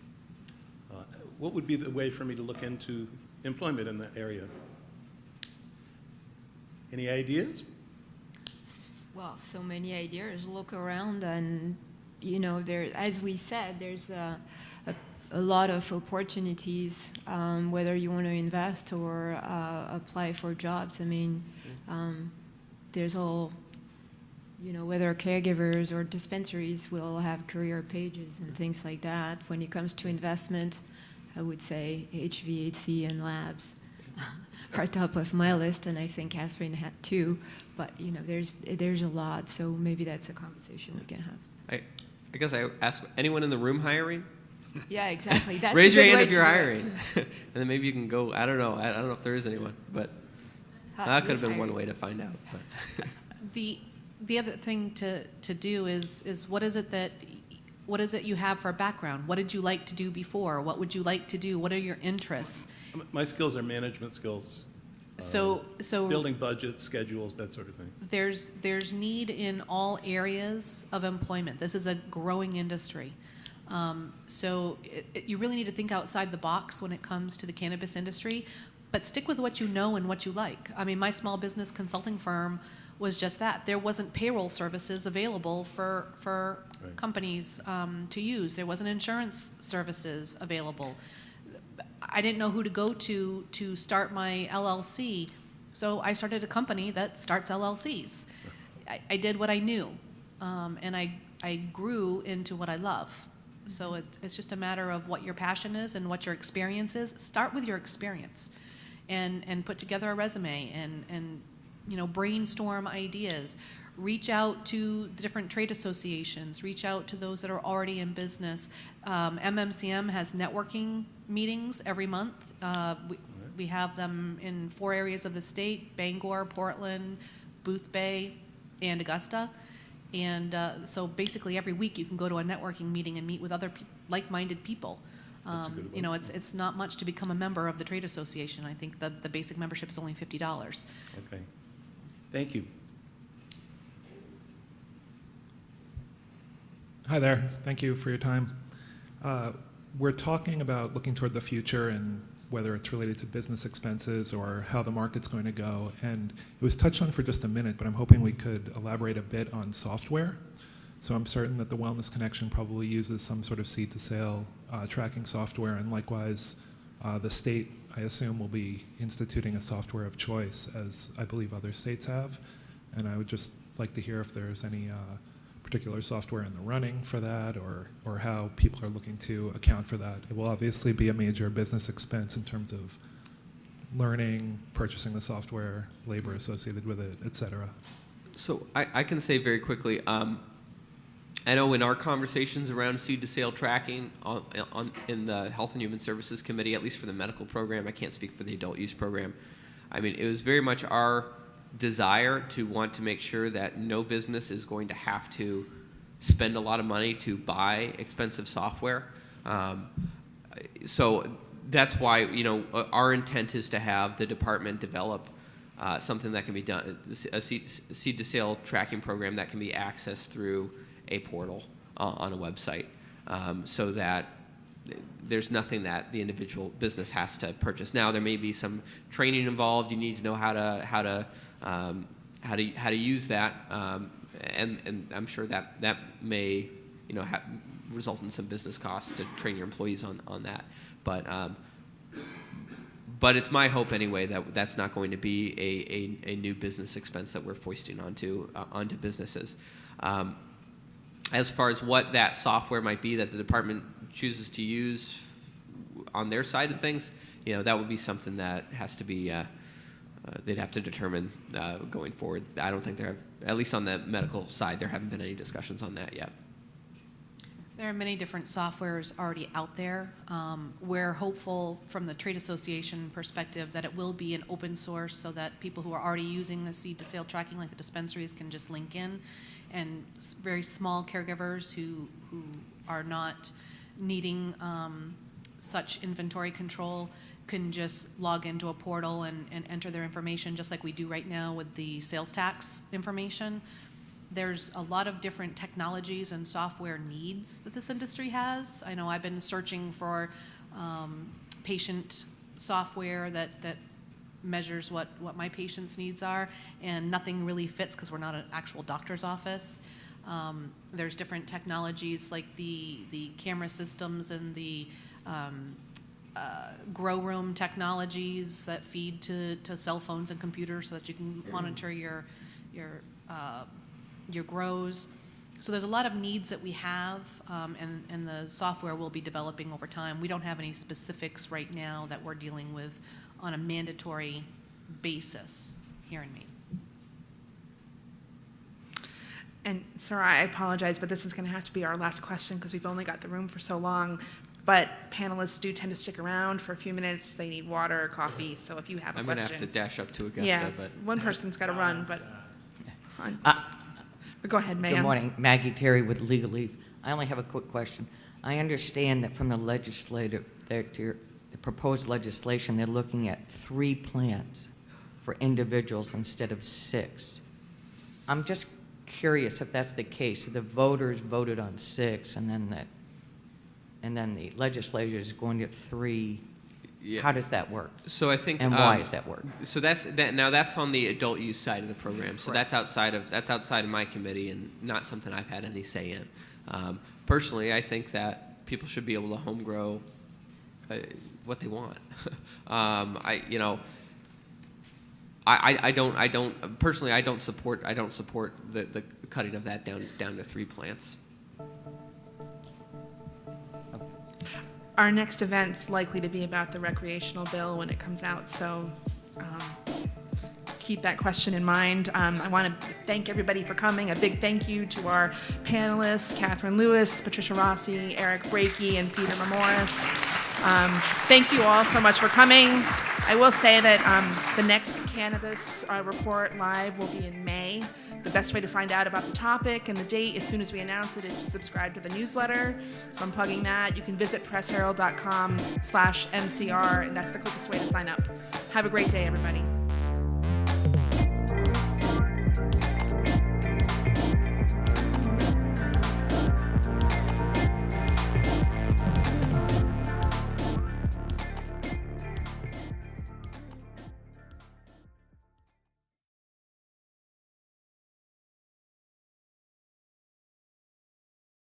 What would be the way for me to look into employment in that area? Any ideas? Well, so many ideas. Look around, and as we said, there's a lot of opportunities, whether you want to invest or apply for jobs. There's all, whether caregivers or dispensaries will have career pages and things like that. When it comes to investment, I would say HVAC and labs are top of my list, and I think Catherine had too. But there's a lot, so maybe that's a conversation we can have. I guess I ask anyone in the room hiring? Yeah, exactly. That's Raise your a good hand way if you're to do hiring, and then maybe you can go. I don't know if there is anyone, but that could have been one way to find out. But. The other thing to do is what is it you have for a background? What did you like to do before? What would you like to do? What are your interests? My skills are management skills. So building budgets, schedules, that sort of thing. There's need in all areas of employment. This is a growing industry. So you really need to think outside the box when it comes to the cannabis industry, but stick with what you know and what you like. My small business consulting firm was just that. There wasn't payroll services available for Right. companies to use. There wasn't insurance services available. I didn't know who to go to start my LLC, so I started a company that starts LLCs. I did what I knew, and I grew into what I love. So it's just a matter of what your passion is and what your experience is. Start with your experience, and put together a resume and brainstorm ideas. Reach out to different trade associations. Reach out to those that are already in business. MMCM has networking meetings every month. We have them in 4 areas of the state: Bangor, Portland, Boothbay, and Augusta. And so basically every week you can go to a networking meeting and meet with other like-minded people. It's not much to become a member of the trade association. I think the basic membership is only $50. Okay. Thank you. Hi there. Thank you for your time. We're talking about looking toward the future and whether it's related to business expenses or how the market's going to go. And it was touched on for just a minute, but I'm hoping we could elaborate a bit on software. So I'm certain that the Wellness Connection probably uses some sort of seed-to-sale tracking software, and likewise, the state, I assume, will be instituting a software of choice, as I believe other states have. And I would just like to hear if there's any particular software in the running for that, or how people are looking to account for that. It will obviously be a major business expense in terms of learning, purchasing the software, labor associated with it, et cetera. So I can say very quickly, I know in our conversations around seed-to-sale tracking in the Health and Human Services Committee, at least for the medical program, I can't speak for the adult use program, I mean, it was very much our desire to want to make sure that no business is going to have to spend a lot of money to buy expensive software. So that's why, our intent is to have the department develop something that can be done, a seed-to-sale tracking program that can be accessed through a portal on a website, so that there's nothing that the individual business has to purchase. Now, there may be some training involved. You need to know how to use that, and I'm sure that may result in some business costs to train your employees on that. But it's my hope anyway that that's not going to be a new business expense that we're foisting onto businesses. As far as what that software might be that the department chooses to use on their side of things, that would be something that has to be, they'd have to determine going forward. I don't think there have, at least on the medical side, there haven't been any discussions on that yet. There are many different softwares already out there. We're hopeful from the trade association perspective that it will be an open source so that people who are already using the seed-to-sale tracking, like the dispensaries, can just link in, and very small caregivers who are not needing such inventory control can just log into a portal and enter their information, just like we do right now with the sales tax information. There's a lot of different technologies and software needs that this industry has. I know I've been searching for patient software that measures what my patients' needs are, and nothing really fits because we're not an actual doctor's office. There's different technologies like the camera systems and the grow room technologies that feed to cell phones and computers so that you can monitor your grows. So there's a lot of needs that we have, and the software will be developing over time. We don't have any specifics right now that we're dealing with on a mandatory basis here in Maine. And Sarah, I apologize, but this is going to have to be our last question because we've only got the room for so long. But panelists do tend to stick around for a few minutes. They need water or coffee. So if you have a question. I'm going to have to dash up to Augusta. Yeah, but one person's got to run, but go ahead, ma'am. Good morning. Maggie Terry with Legal Leave. I only have a quick question. I understand that from the legislative, the proposed legislation, they're looking at 3 plans for individuals instead of 6. I'm just curious if that's the case. The voters voted on 6, and then the legislature is going to 3. Yeah. How does that work? So I think, and why does that work? So now that's on the adult use side of the program. So that's outside of my committee and not something I've had any say in. Personally, I think that people should be able to home grow what they want. I don't personally. I don't support the cutting of that down to 3 plants. Our next event's likely to be about the recreational bill when it comes out, so keep that question in mind. I want to thank everybody for coming. A big thank you to our panelists, Catherine Lewis, Patricia Rosi, Eric Brakey, and Peter Mourmouras. Thank you all so much for coming. I will say that the next Cannabis report live will be in May. The best way to find out about the topic and the date as soon as we announce it is to subscribe to the newsletter. So I'm plugging that. You can visit pressherald.com/MCR, and that's the quickest way to sign up. Have a great day, everybody.